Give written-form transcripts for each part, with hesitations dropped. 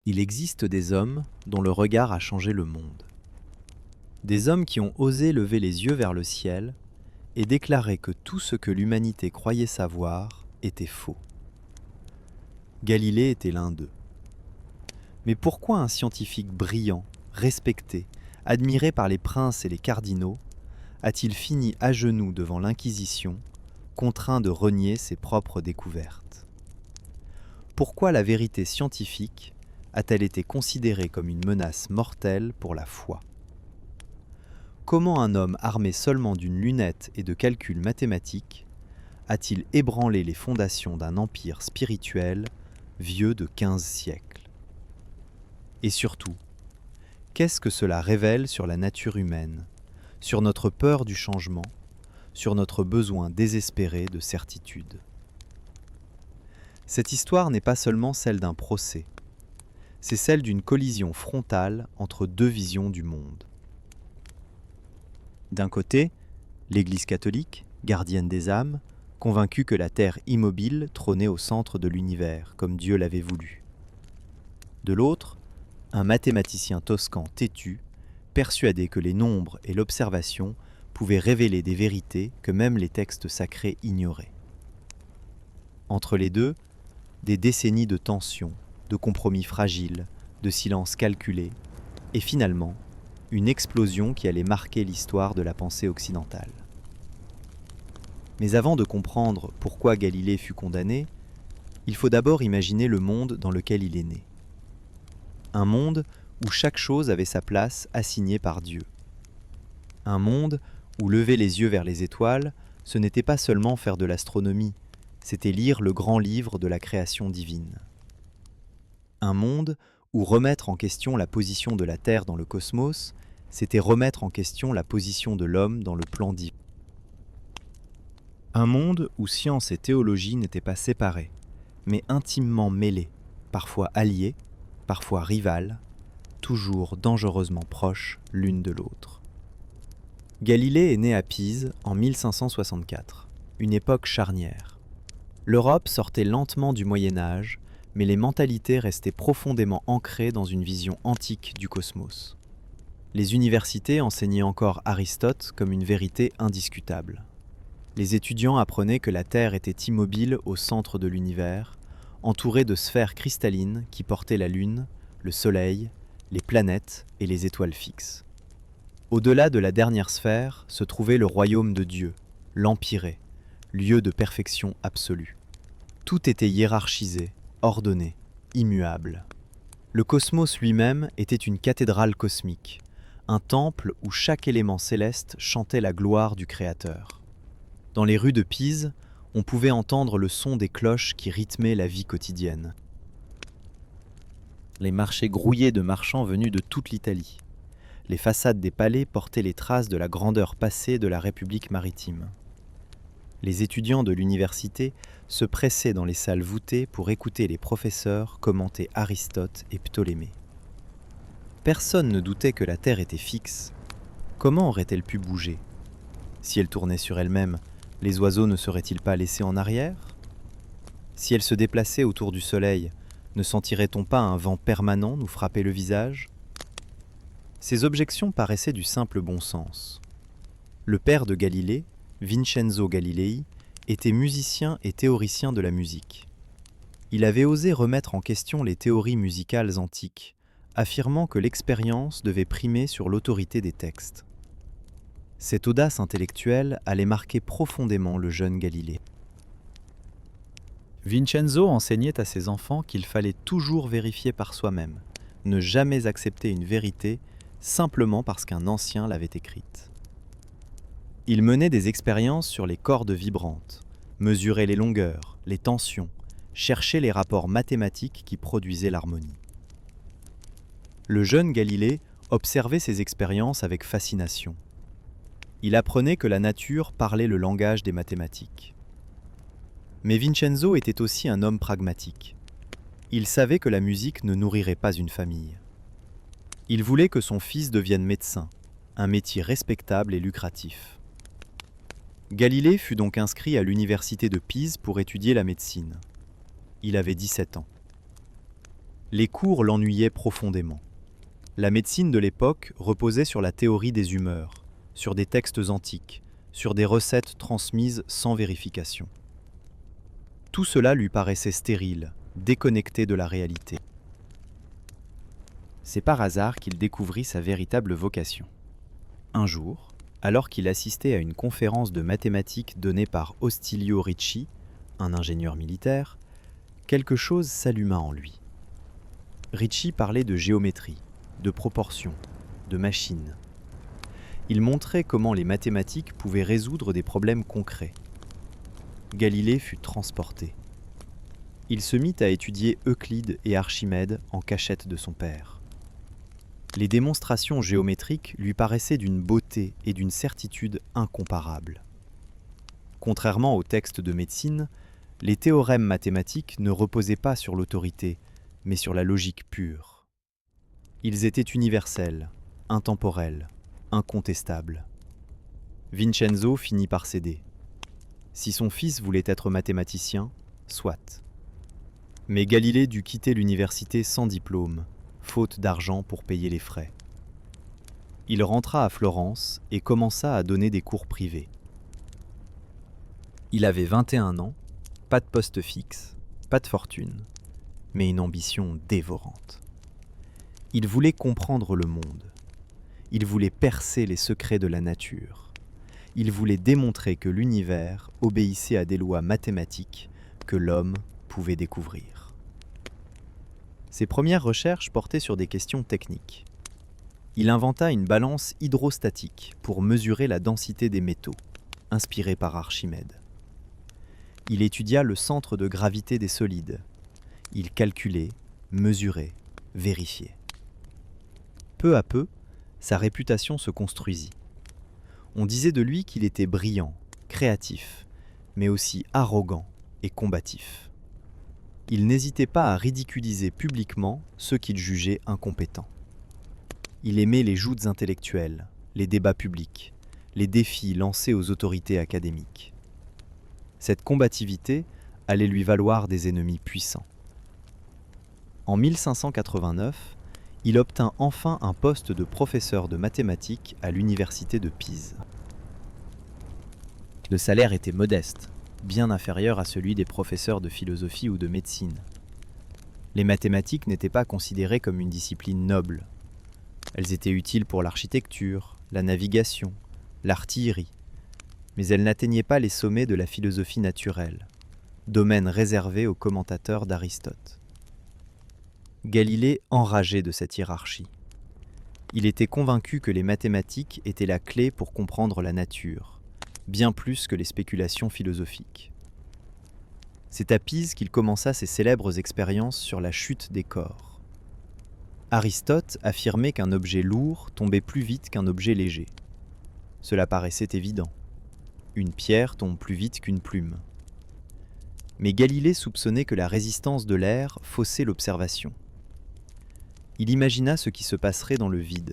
Il existe des hommes dont le regard a changé le monde. Des hommes qui ont osé lever les yeux vers le ciel et déclarer que tout ce que l'humanité croyait savoir était faux. Galilée était l'un d'eux. Mais pourquoi un scientifique brillant, respecté, admiré par les princes et les cardinaux, a-t-il fini à genoux devant l'Inquisition, contraint de renier ses propres découvertes? Pourquoi la vérité scientifique a-t-elle été considérée comme une menace mortelle pour la foi? Comment un homme armé seulement d'une lunette et de calculs mathématiques a-t-il ébranlé les fondations d'un empire spirituel vieux de 15 siècles? Et surtout, qu'est-ce que cela révèle sur la nature humaine, sur notre peur du changement, sur notre besoin désespéré de certitude? Cette histoire n'est pas seulement celle d'un procès, c'est celle d'une collision frontale entre deux visions du monde. D'un côté, l'Église catholique, gardienne des âmes, convaincue que la Terre immobile trônait au centre de l'univers, comme Dieu l'avait voulu. De l'autre, un mathématicien toscan têtu, persuadé que les nombres et l'observation pouvaient révéler des vérités que même les textes sacrés ignoraient. Entre les deux, des décennies de tensions, de compromis fragiles, de silences calculés, et finalement, une explosion qui allait marquer l'histoire de la pensée occidentale. Mais avant de comprendre pourquoi Galilée fut condamné, il faut d'abord imaginer le monde dans lequel il est né. Un monde où chaque chose avait sa place assignée par Dieu. Un monde où lever les yeux vers les étoiles, ce n'était pas seulement faire de l'astronomie, c'était lire le grand livre de la création divine. Un monde où remettre en question la position de la Terre dans le cosmos, c'était remettre en question la position de l'homme dans le plan divin. Un monde où science et théologie n'étaient pas séparées, mais intimement mêlées, parfois alliées, parfois rivales, toujours dangereusement proches l'une de l'autre. Galilée est né à Pise en 1564, une époque charnière. L'Europe sortait lentement du Moyen Âge, mais les mentalités restaient profondément ancrées dans une vision antique du cosmos. Les universités enseignaient encore Aristote comme une vérité indiscutable. Les étudiants apprenaient que la Terre était immobile au centre de l'univers, entourée de sphères cristallines qui portaient la Lune, le Soleil, les planètes et les étoiles fixes. Au-delà de la dernière sphère se trouvait le royaume de Dieu, l'Empyrée, lieu de perfection absolue. Tout était hiérarchisé, ordonné, immuable. Le cosmos lui-même était une cathédrale cosmique, un temple où chaque élément céleste chantait la gloire du Créateur. Dans les rues de Pise, on pouvait entendre le son des cloches qui rythmaient la vie quotidienne. Les marchés grouillaient de marchands venus de toute l'Italie. Les façades des palais portaient les traces de la grandeur passée de la République maritime. Les étudiants de l'université se pressaient dans les salles voûtées pour écouter les professeurs commenter Aristote et Ptolémée. Personne ne doutait que la Terre était fixe. Comment aurait-elle pu bouger? Si elle tournait sur elle-même, les oiseaux ne seraient-ils pas laissés en arrière? Si elle se déplaçait autour du Soleil, ne sentirait-on pas un vent permanent nous frapper le visage? Ces objections paraissaient du simple bon sens. Le père de Galilée, Vincenzo Galilei, était musicien et théoricien de la musique. Il avait osé remettre en question les théories musicales antiques, affirmant que l'expérience devait primer sur l'autorité des textes. Cette audace intellectuelle allait marquer profondément le jeune Galilée. Vincenzo enseignait à ses enfants qu'il fallait toujours vérifier par soi-même, ne jamais accepter une vérité simplement parce qu'un ancien l'avait écrite. Il menait des expériences sur les cordes vibrantes, mesurait les longueurs, les tensions, cherchait les rapports mathématiques qui produisaient l'harmonie. Le jeune Galilée observait ces expériences avec fascination. Il apprenait que la nature parlait le langage des mathématiques. Mais Vincenzo était aussi un homme pragmatique. Il savait que la musique ne nourrirait pas une famille. Il voulait que son fils devienne médecin, un métier respectable et lucratif. Galilée fut donc inscrit à l'université de Pise pour étudier la médecine. Il avait 17 ans. Les cours l'ennuyaient profondément. La médecine de l'époque reposait sur la théorie des humeurs, sur des textes antiques, sur des recettes transmises sans vérification. Tout cela lui paraissait stérile, déconnecté de la réalité. C'est par hasard qu'il découvrit sa véritable vocation. Un jour, alors qu'il assistait à une conférence de mathématiques donnée par Ostilio Ricci, un ingénieur militaire, quelque chose s'alluma en lui. Ricci parlait de géométrie, de proportions, de machines. Il montrait comment les mathématiques pouvaient résoudre des problèmes concrets. Galilée fut transporté. Il se mit à étudier Euclide et Archimède en cachette de son père. Les démonstrations géométriques lui paraissaient d'une beauté et d'une certitude incomparables. Contrairement aux textes de médecine, les théorèmes mathématiques ne reposaient pas sur l'autorité, mais sur la logique pure. Ils étaient universels, intemporels, incontestables. Vincenzo finit par céder. Si son fils voulait être mathématicien, soit. Mais Galilée dut quitter l'université sans diplôme, faute d'argent pour payer les frais. Il rentra à Florence et commença à donner des cours privés. Il avait 21 ans, pas de poste fixe, pas de fortune, mais une ambition dévorante. Il voulait comprendre le monde. Il voulait percer les secrets de la nature. Il voulait démontrer que l'univers obéissait à des lois mathématiques que l'homme pouvait découvrir. Ses premières recherches portaient sur des questions techniques. Il inventa une balance hydrostatique pour mesurer la densité des métaux, inspirée par Archimède. Il étudia le centre de gravité des solides. Il calculait, mesurait, vérifiait. Peu à peu, sa réputation se construisit. On disait de lui qu'il était brillant, créatif, mais aussi arrogant et combatif. Il n'hésitait pas à ridiculiser publiquement ceux qu'il jugeait incompétents. Il aimait les joutes intellectuelles, les débats publics, les défis lancés aux autorités académiques. Cette combativité allait lui valoir des ennemis puissants. En 1589, il obtint enfin un poste de professeur de mathématiques à l'université de Pise. Le salaire était modeste, bien inférieur à celui des professeurs de philosophie ou de médecine. Les mathématiques n'étaient pas considérées comme une discipline noble. Elles étaient utiles pour l'architecture, la navigation, l'artillerie, mais elles n'atteignaient pas les sommets de la philosophie naturelle, domaine réservé aux commentateurs d'Aristote. Galilée enrageait de cette hiérarchie. Il était convaincu que les mathématiques étaient la clé pour comprendre la nature, bien plus que les spéculations philosophiques. C'est à Pise qu'il commença ses célèbres expériences sur la chute des corps. Aristote affirmait qu'un objet lourd tombait plus vite qu'un objet léger. Cela paraissait évident. Une pierre tombe plus vite qu'une plume. Mais Galilée soupçonnait que la résistance de l'air faussait l'observation. Il imagina ce qui se passerait dans le vide.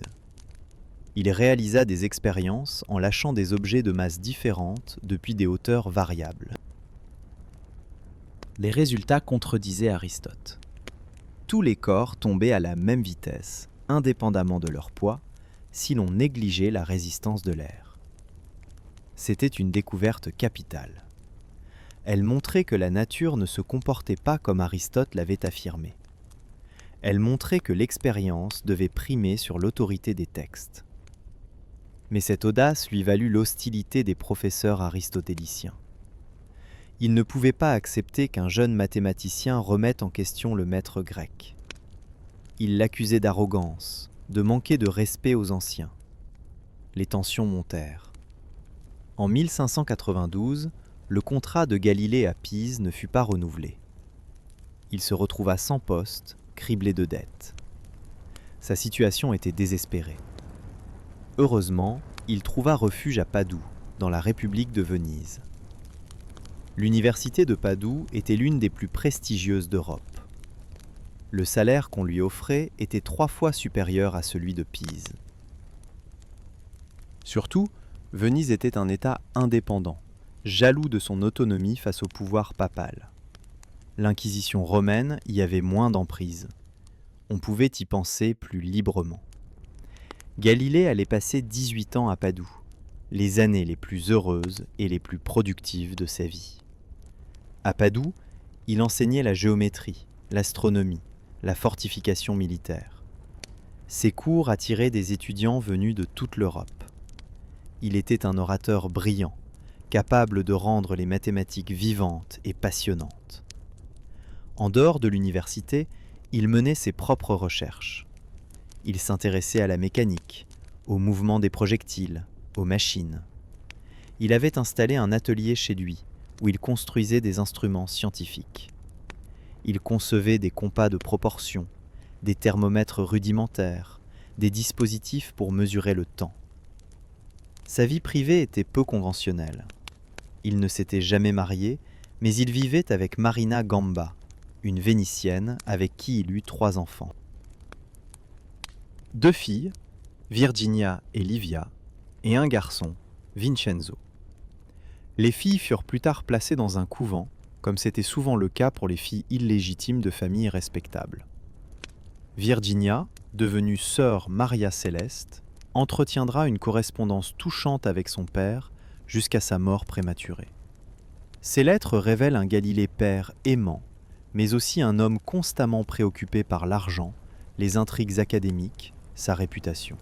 Il réalisa des expériences en lâchant des objets de masse différentes depuis des hauteurs variables. Les résultats contredisaient Aristote. Tous les corps tombaient à la même vitesse, indépendamment de leur poids, si l'on négligeait la résistance de l'air. C'était une découverte capitale. Elle montrait que la nature ne se comportait pas comme Aristote l'avait affirmé. Elle montrait que l'expérience devait primer sur l'autorité des textes. Mais cette audace lui valut l'hostilité des professeurs aristotéliciens. Ils ne pouvaient pas accepter qu'un jeune mathématicien remette en question le maître grec. Ils l'accusaient d'arrogance, de manquer de respect aux anciens. Les tensions montèrent. En 1592, le contrat de Galilée à Pise ne fut pas renouvelé. Il se retrouva sans poste, criblé de dettes. Sa situation était désespérée. Heureusement, il trouva refuge à Padoue, dans la République de Venise. L'université de Padoue était l'une des plus prestigieuses d'Europe. Le salaire qu'on lui offrait était 3 fois supérieur à celui de Pise. Surtout, Venise était un État indépendant, jaloux de son autonomie face au pouvoir papal. L'Inquisition romaine y avait moins d'emprise. On pouvait y penser plus librement. Galilée allait passer 18 ans à Padoue, les années les plus heureuses et les plus productives de sa vie. À Padoue, il enseignait la géométrie, l'astronomie, la fortification militaire. Ses cours attiraient des étudiants venus de toute l'Europe. Il était un orateur brillant, capable de rendre les mathématiques vivantes et passionnantes. En dehors de l'université, il menait ses propres recherches. Il s'intéressait à la mécanique, au mouvement des projectiles, aux machines. Il avait installé un atelier chez lui, où il construisait des instruments scientifiques. Il concevait des compas de proportion, des thermomètres rudimentaires, des dispositifs pour mesurer le temps. Sa vie privée était peu conventionnelle. Il ne s'était jamais marié, mais il vivait avec Marina Gamba, une Vénitienne avec qui il eut 3 enfants. 2 filles, Virginia et Livia, et un garçon, Vincenzo. Les filles furent plus tard placées dans un couvent, comme c'était souvent le cas pour les filles illégitimes de familles respectables. Virginia, devenue sœur Maria Céleste, entretiendra une correspondance touchante avec son père jusqu'à sa mort prématurée. Ces lettres révèlent un Galilée père aimant, mais aussi un homme constamment préoccupé par l'argent, les intrigues académiques, sa réputation.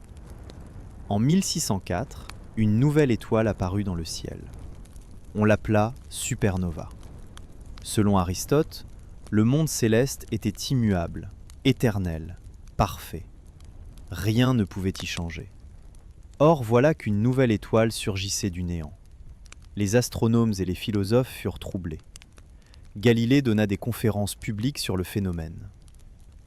En 1604, une nouvelle étoile apparut dans le ciel. On l'appela supernova. Selon Aristote, le monde céleste était immuable, éternel, parfait. Rien ne pouvait y changer. Or voilà qu'une nouvelle étoile surgissait du néant. Les astronomes et les philosophes furent troublés. Galilée donna des conférences publiques sur le phénomène.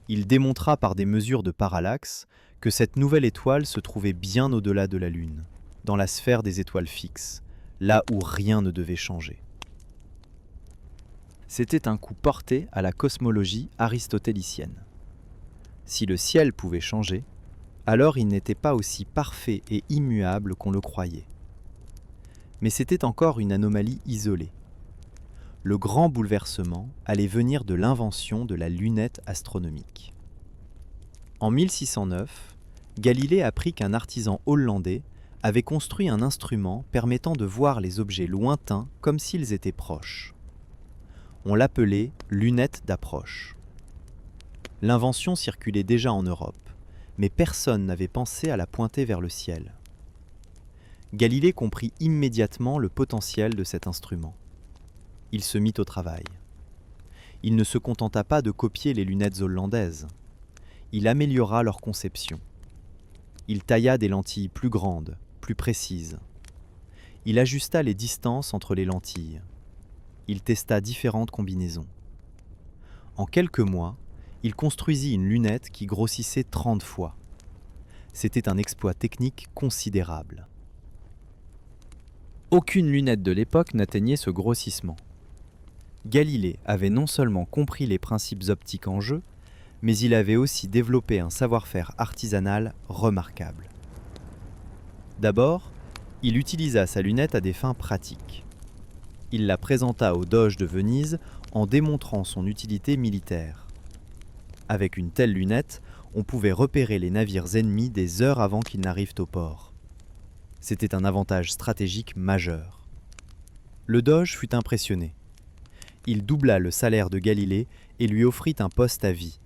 Il démontra par des mesures de parallaxe que cette nouvelle étoile se trouvait bien au-delà de la Lune, dans la sphère des étoiles fixes, là où rien ne devait changer. C'était un coup porté à la cosmologie aristotélicienne. Si le ciel pouvait changer, alors il n'était pas aussi parfait et immuable qu'on le croyait. Mais c'était encore une anomalie isolée. Le grand bouleversement allait venir de l'invention de la lunette astronomique. En 1609, Galilée apprit qu'un artisan hollandais avait construit un instrument permettant de voir les objets lointains comme s'ils étaient proches. On l'appelait lunette d'approche. L'invention circulait déjà en Europe, mais personne n'avait pensé à la pointer vers le ciel. Galilée comprit immédiatement le potentiel de cet instrument. Il se mit au travail. Il ne se contenta pas de copier les lunettes hollandaises. Il améliora leur conception. Il tailla des lentilles plus grandes, plus précises. Il ajusta les distances entre les lentilles. Il testa différentes combinaisons. En quelques mois, il construisit une lunette qui grossissait 30 fois. C'était un exploit technique considérable. Aucune lunette de l'époque n'atteignait ce grossissement. Galilée avait non seulement compris les principes optiques en jeu, mais il avait aussi développé un savoir-faire artisanal remarquable. D'abord, il utilisa sa lunette à des fins pratiques. Il la présenta au doge de Venise en démontrant son utilité militaire. Avec une telle lunette, on pouvait repérer les navires ennemis des heures avant qu'ils n'arrivent au port. C'était un avantage stratégique majeur. Le doge fut impressionné. Il doubla le salaire de Galilée et lui offrit un poste à vie.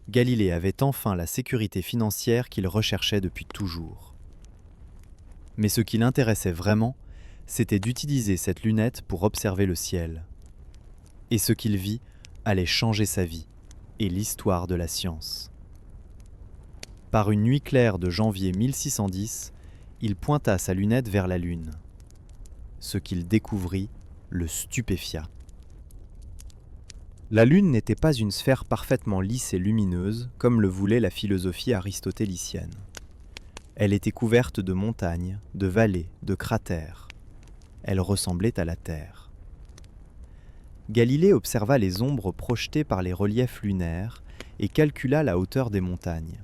Galilée avait enfin la sécurité financière qu'il recherchait depuis toujours. Mais ce qui l'intéressait vraiment, c'était d'utiliser cette lunette pour observer le ciel. Et ce qu'il vit allait changer sa vie et l'histoire de la science. Par une nuit claire de janvier 1610, il pointa sa lunette vers la Lune. Ce qu'il découvrit le stupéfia. La Lune n'était pas une sphère parfaitement lisse et lumineuse, comme le voulait la philosophie aristotélicienne. Elle était couverte de montagnes, de vallées, de cratères. Elle ressemblait à la Terre. Galilée observa les ombres projetées par les reliefs lunaires et calcula la hauteur des montagnes.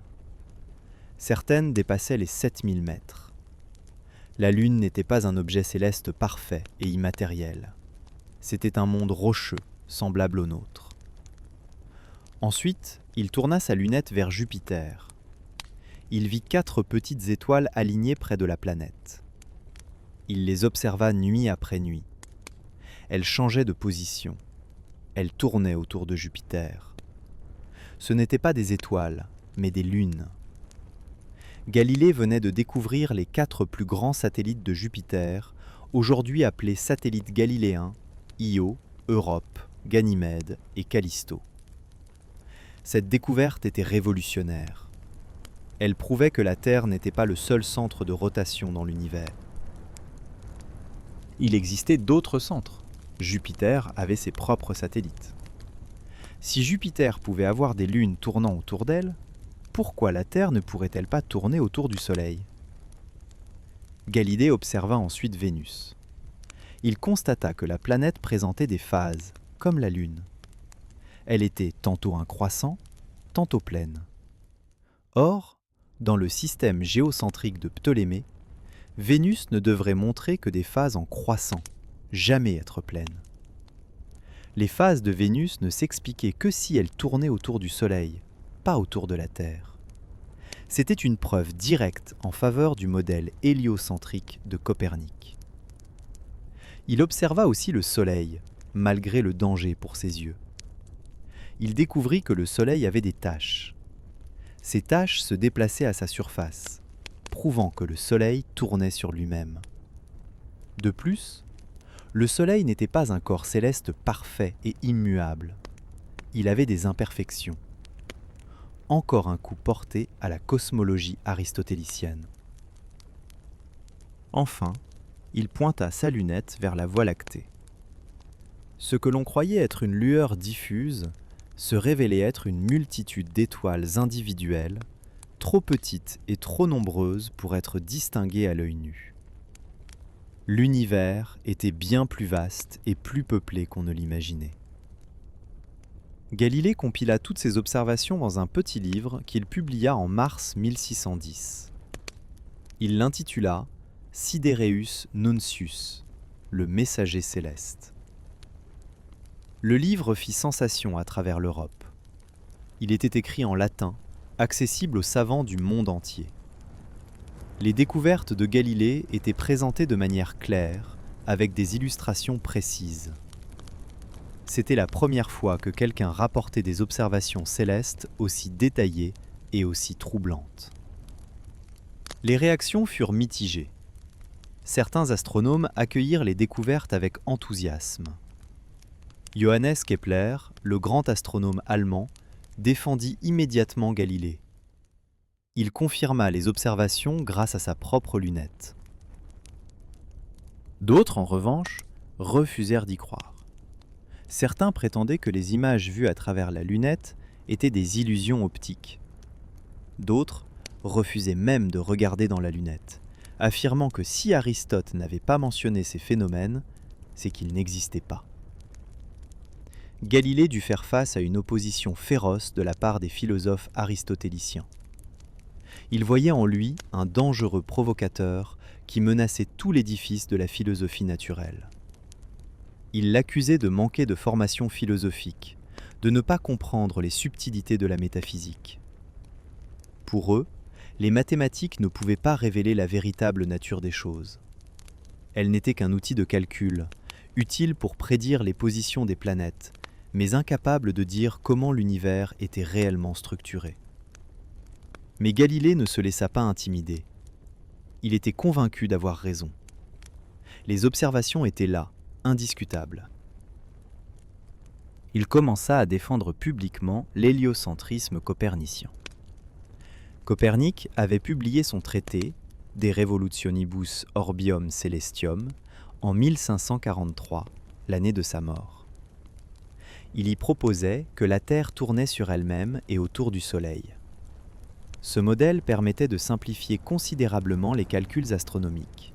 Certaines dépassaient les 7000 mètres. La Lune n'était pas un objet céleste parfait et immatériel. C'était un monde rocheux, semblable au nôtre. Ensuite, il tourna sa lunette vers Jupiter. Il vit 4 petites étoiles alignées près de la planète. Il les observa nuit après nuit. Elles changeaient de position. Elles tournaient autour de Jupiter. Ce n'étaient pas des étoiles, mais des lunes. Galilée venait de découvrir les 4 plus grands satellites de Jupiter, aujourd'hui appelés satellites galiléens, Io, Europe, Ganymède et Callisto. Cette découverte était révolutionnaire. Elle prouvait que la Terre n'était pas le seul centre de rotation dans l'univers. Il existait d'autres centres. Jupiter avait ses propres satellites. Si Jupiter pouvait avoir des lunes tournant autour d'elle, pourquoi la Terre ne pourrait-elle pas tourner autour du Soleil ? Galilée observa ensuite Vénus. Il constata que la planète présentait des phases, comme la Lune. Elle était tantôt un croissant, tantôt pleine. Or, dans le système géocentrique de Ptolémée, Vénus ne devrait montrer que des phases en croissant, jamais être pleine. Les phases de Vénus ne s'expliquaient que si elle tournait autour du Soleil, pas autour de la Terre. C'était une preuve directe en faveur du modèle héliocentrique de Copernic. Il observa aussi le Soleil, malgré le danger pour ses yeux. Il découvrit que le Soleil avait des taches. Ces taches se déplaçaient à sa surface, prouvant que le Soleil tournait sur lui-même. De plus, le Soleil n'était pas un corps céleste parfait et immuable. Il avait des imperfections. Encore un coup porté à la cosmologie aristotélicienne. Enfin, il pointa sa lunette vers la Voie lactée. Ce que l'on croyait être une lueur diffuse se révélait être une multitude d'étoiles individuelles, trop petites et trop nombreuses pour être distinguées à l'œil nu. L'univers était bien plus vaste et plus peuplé qu'on ne l'imaginait. Galilée compila toutes ces observations dans un petit livre qu'il publia en mars 1610. Il l'intitula « Sidereus Nuncius », le messager céleste. Le livre fit sensation à travers l'Europe. Il était écrit en latin, accessible aux savants du monde entier. Les découvertes de Galilée étaient présentées de manière claire, avec des illustrations précises. C'était la première fois que quelqu'un rapportait des observations célestes aussi détaillées et aussi troublantes. Les réactions furent mitigées. Certains astronomes accueillirent les découvertes avec enthousiasme. Johannes Kepler, le grand astronome allemand, défendit immédiatement Galilée. Il confirma les observations grâce à sa propre lunette. D'autres, en revanche, refusèrent d'y croire. Certains prétendaient que les images vues à travers la lunette étaient des illusions optiques. D'autres refusaient même de regarder dans la lunette, affirmant que si Aristote n'avait pas mentionné ces phénomènes, c'est qu'ils n'existaient pas. Galilée dut faire face à une opposition féroce de la part des philosophes aristotéliciens. Il voyait en lui un dangereux provocateur qui menaçait tout l'édifice de la philosophie naturelle. Il l'accusait de manquer de formation philosophique, de ne pas comprendre les subtilités de la métaphysique. Pour eux, les mathématiques ne pouvaient pas révéler la véritable nature des choses. Elles n'étaient qu'un outil de calcul, utile pour prédire les positions des planètes, mais incapable de dire comment l'univers était réellement structuré. Mais Galilée ne se laissa pas intimider. Il était convaincu d'avoir raison. Les observations étaient là, indiscutables. Il commença à défendre publiquement l'héliocentrisme copernicien. Copernic avait publié son traité De Revolutionibus Orbium Celestium en 1543, l'année de sa mort. Il y proposait que la Terre tournait sur elle-même et autour du Soleil. Ce modèle permettait de simplifier considérablement les calculs astronomiques.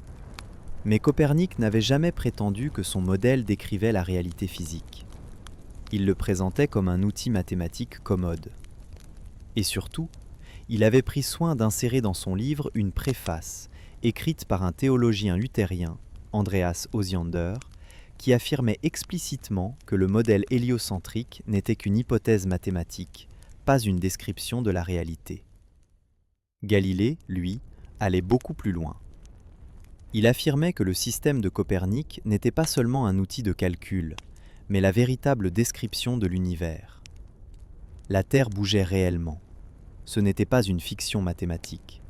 Mais Copernic n'avait jamais prétendu que son modèle décrivait la réalité physique. Il le présentait comme un outil mathématique commode. Et surtout, il avait pris soin d'insérer dans son livre une préface, écrite par un théologien luthérien, Andreas Osiander, qui affirmait explicitement que le modèle héliocentrique n'était qu'une hypothèse mathématique, pas une description de la réalité. Galilée, lui, allait beaucoup plus loin. Il affirmait que le système de Copernic n'était pas seulement un outil de calcul, mais la véritable description de l'univers. La Terre bougeait réellement. Ce n'était pas une fiction mathématique.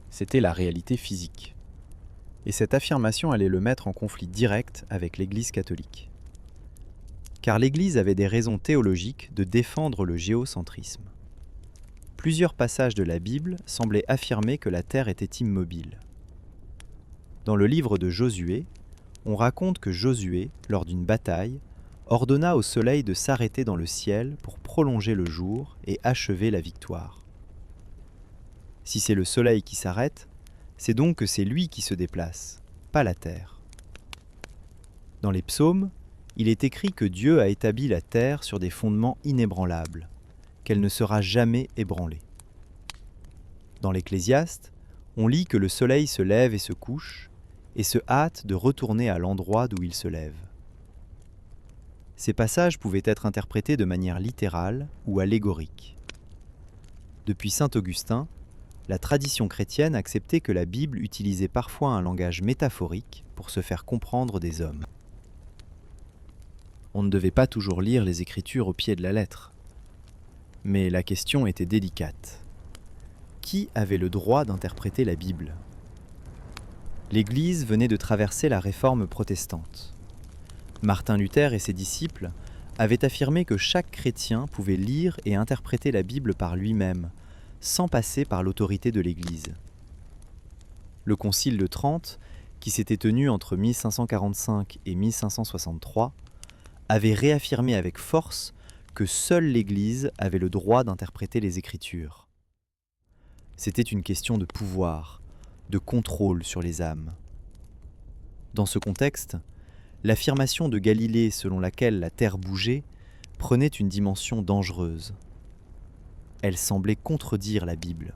C'était la réalité physique. Et cette affirmation allait le mettre en conflit direct avec l'Église catholique. Car l'Église avait des raisons théologiques de défendre le géocentrisme. Plusieurs passages de la Bible semblaient affirmer que la Terre était immobile. Dans le livre de Josué, on raconte que Josué, lors d'une bataille, ordonna au soleil de s'arrêter dans le ciel pour prolonger le jour et achever la victoire. Si c'est le soleil qui s'arrête, c'est donc que c'est lui qui se déplace, pas la terre. Dans les psaumes, il est écrit que Dieu a établi la terre sur des fondements inébranlables, qu'elle ne sera jamais ébranlée. Dans l'Ecclésiaste, on lit que le soleil se lève et se couche, et se hâte de retourner à l'endroit d'où il se lève. Ces passages pouvaient être interprétés de manière littérale ou allégorique. Depuis saint Augustin, la tradition chrétienne acceptait que la Bible utilisait parfois un langage métaphorique pour se faire comprendre des hommes. On ne devait pas toujours lire les Écritures au pied de la lettre. Mais la question était délicate. Qui avait le droit d'interpréter la Bible ? L'Église venait de traverser la réforme protestante. Martin Luther et ses disciples avaient affirmé que chaque chrétien pouvait lire et interpréter la Bible par lui-même, sans passer par l'autorité de l'Église. Le Concile de Trente, qui s'était tenu entre 1545 et 1563, avait réaffirmé avec force que seule l'Église avait le droit d'interpréter les Écritures. C'était une question de pouvoir, de contrôle sur les âmes. Dans ce contexte, l'affirmation de Galilée selon laquelle la Terre bougeait prenait une dimension dangereuse. Elle semblait contredire la Bible.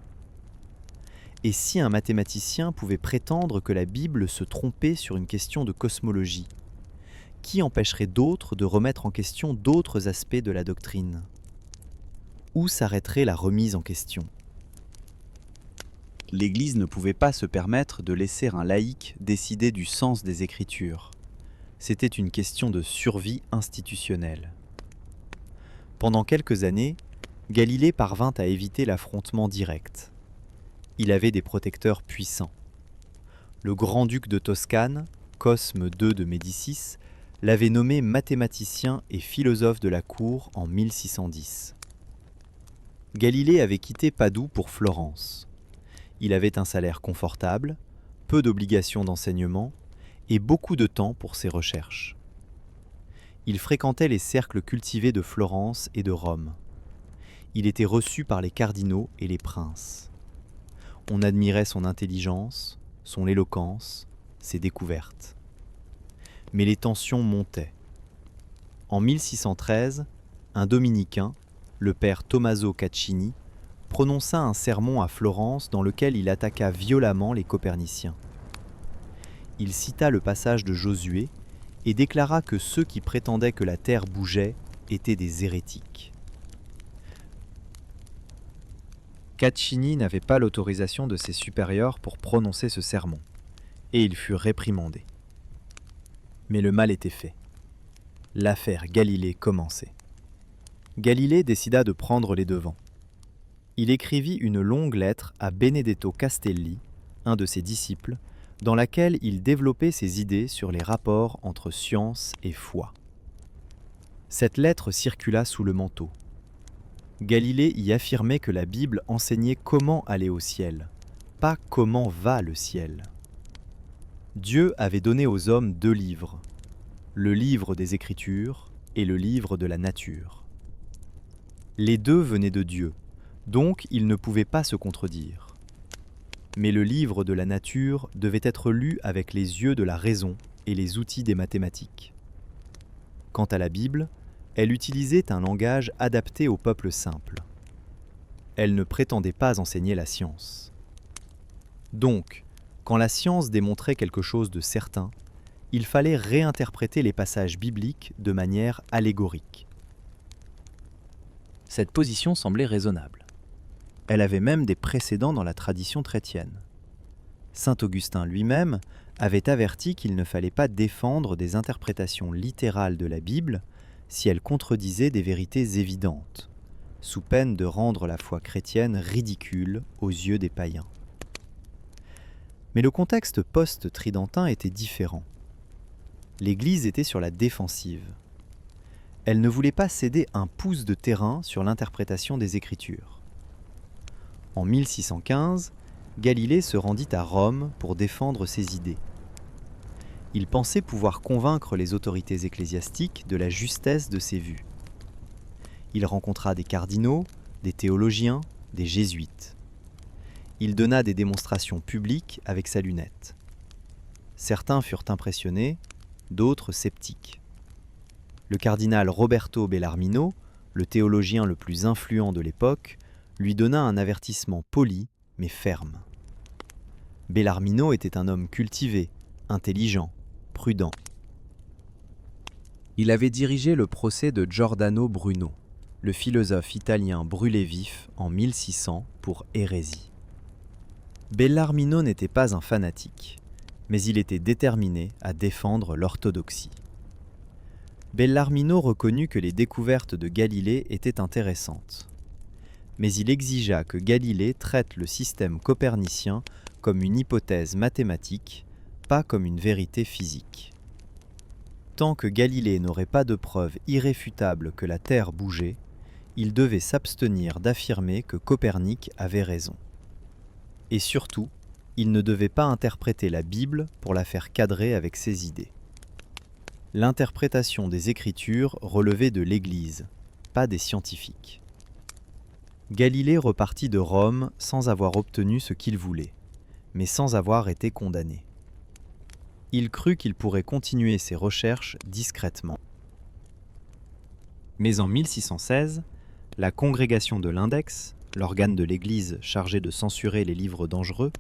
Et si un mathématicien pouvait prétendre que la Bible se trompait sur une question de cosmologie, qui empêcherait d'autres de remettre en question d'autres aspects de la doctrine ? Où s'arrêterait la remise en question ? L'Église ne pouvait pas se permettre de laisser un laïc décider du sens des Écritures. C'était une question de survie institutionnelle. Pendant quelques années, Galilée parvint à éviter l'affrontement direct. Il avait des protecteurs puissants. Le grand-duc de Toscane, Cosme II de Médicis, l'avait nommé mathématicien et philosophe de la cour en 1610. Galilée avait quitté Padoue pour Florence. Il avait un salaire confortable, peu d'obligations d'enseignement et beaucoup de temps pour ses recherches. Il fréquentait les cercles cultivés de Florence et de Rome. Il était reçu par les cardinaux et les princes. On admirait son intelligence, son éloquence, ses découvertes. Mais les tensions montaient. En 1613, un dominicain, le père Tommaso Caccini, prononça un sermon à Florence dans lequel il attaqua violemment les coperniciens. Il cita le passage de Josué et déclara que ceux qui prétendaient que la Terre bougeait étaient des hérétiques. Caccini n'avait pas l'autorisation de ses supérieurs pour prononcer ce sermon, et il fut réprimandé. Mais le mal était fait. L'affaire Galilée commençait. Galilée décida de prendre les devants. Il écrivit une longue lettre à Benedetto Castelli, un de ses disciples, dans laquelle il développait ses idées sur les rapports entre science et foi. Cette lettre circula sous le manteau. Galilée y affirmait que la Bible enseignait comment aller au ciel, pas comment va le ciel. Dieu avait donné aux hommes 2 livres, le livre des Écritures et le livre de la nature. Les 2 venaient de Dieu, donc ils ne pouvaient pas se contredire. Mais le livre de la nature devait être lu avec les yeux de la raison et les outils des mathématiques. Quant à la Bible, elle utilisait un langage adapté au peuple simple. Elle ne prétendait pas enseigner la science. Donc, quand la science démontrait quelque chose de certain, il fallait réinterpréter les passages bibliques de manière allégorique. Cette position semblait raisonnable. Elle avait même des précédents dans la tradition chrétienne. Saint Augustin lui-même avait averti qu'il ne fallait pas défendre des interprétations littérales de la Bible si elles contredisaient des vérités évidentes, sous peine de rendre la foi chrétienne ridicule aux yeux des païens. Mais le contexte post-tridentin était différent. L'Église était sur la défensive. Elle ne voulait pas céder un pouce de terrain sur l'interprétation des Écritures. En 1615, Galilée se rendit à Rome pour défendre ses idées. Il pensait pouvoir convaincre les autorités ecclésiastiques de la justesse de ses vues. Il rencontra des cardinaux, des théologiens, des jésuites. Il donna des démonstrations publiques avec sa lunette. Certains furent impressionnés, d'autres sceptiques. Le cardinal Roberto Bellarmino, le théologien le plus influent de l'époque, lui donna un avertissement poli mais ferme. Bellarmino était un homme cultivé, intelligent, prudent. Il avait dirigé le procès de Giordano Bruno, le philosophe italien brûlé vif en 1600 pour hérésie. Bellarmino n'était pas un fanatique, mais il était déterminé à défendre l'orthodoxie. Bellarmino reconnut que les découvertes de Galilée étaient intéressantes. Mais il exigea que Galilée traite le système copernicien comme une hypothèse mathématique, pas comme une vérité physique. Tant que Galilée n'aurait pas de preuve irréfutable que la Terre bougeait, il devait s'abstenir d'affirmer que Copernic avait raison. Et surtout, il ne devait pas interpréter la Bible pour la faire cadrer avec ses idées. L'interprétation des Écritures relevait de l'Église, pas des scientifiques. Galilée repartit de Rome sans avoir obtenu ce qu'il voulait, mais sans avoir été condamné. Il crut qu'il pourrait continuer ses recherches discrètement. Mais en 1616, la congrégation de l'Index, l'organe de l'Église chargé de censurer les livres dangereux,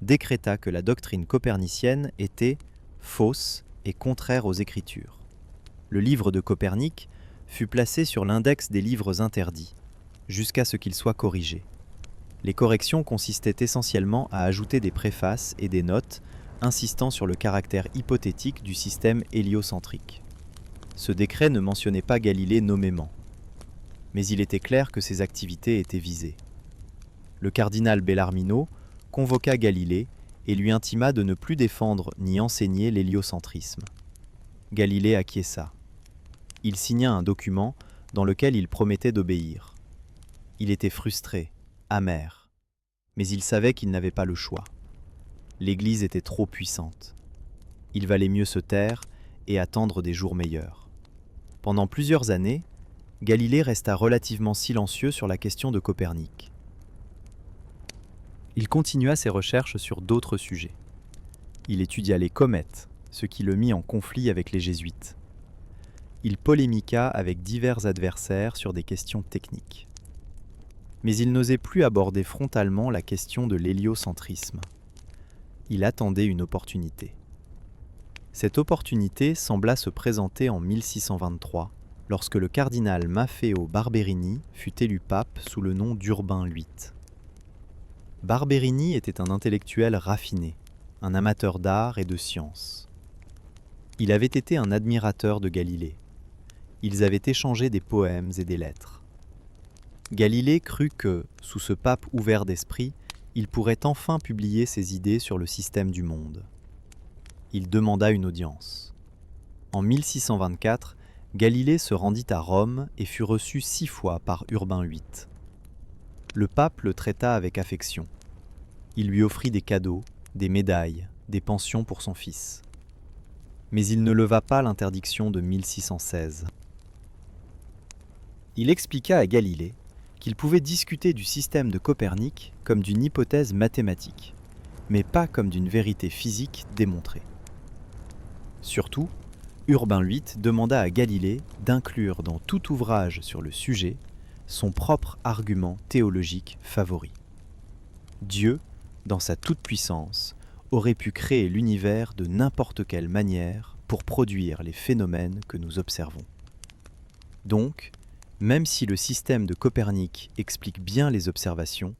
décréta que la doctrine copernicienne était fausse et contraire aux Écritures. Le livre de Copernic fut placé sur l'index des livres interdits, jusqu'à ce qu'il soit corrigé. Les corrections consistaient essentiellement à ajouter des préfaces et des notes insistant sur le caractère hypothétique du système héliocentrique. Ce décret ne mentionnait pas Galilée nommément, mais il était clair que ses activités étaient visées. Le cardinal Bellarmino convoqua Galilée et lui intima de ne plus défendre ni enseigner l'héliocentrisme. Galilée acquiesça. Il signa un document dans lequel il promettait d'obéir. Il était frustré, amer, mais il savait qu'il n'avait pas le choix. L'Église était trop puissante. Il valait mieux se taire et attendre des jours meilleurs. Pendant plusieurs années, Galilée resta relativement silencieux sur la question de Copernic. Il continua ses recherches sur d'autres sujets. Il étudia les comètes, ce qui le mit en conflit avec les jésuites. Il polémiqua avec divers adversaires sur des questions techniques. Mais il n'osait plus aborder frontalement la question de l'héliocentrisme. Il attendait une opportunité. Cette opportunité sembla se présenter en 1623, lorsque le cardinal Maffeo Barberini fut élu pape sous le nom d'Urbain VIII. Barberini était un intellectuel raffiné, un amateur d'art et de science. Il avait été un admirateur de Galilée. Ils avaient échangé des poèmes et des lettres. Galilée crut que, sous ce pape ouvert d'esprit, il pourrait enfin publier ses idées sur le système du monde. Il demanda une audience. En 1624, Galilée se rendit à Rome et fut reçu 6 fois par Urbain VIII. Le pape le traita avec affection. Il lui offrit des cadeaux, des médailles, des pensions pour son fils. Mais il ne leva pas l'interdiction de 1616. Il expliqua à Galilée qu'il pouvait discuter du système de Copernic comme d'une hypothèse mathématique, mais pas comme d'une vérité physique démontrée. Surtout, Urbain VIII demanda à Galilée d'inclure dans tout ouvrage sur le sujet son propre argument théologique favori. Dieu, dans sa toute-puissance, aurait pu créer l'univers de n'importe quelle manière pour produire les phénomènes que nous observons. Donc, même si le système de Copernic explique bien les observations,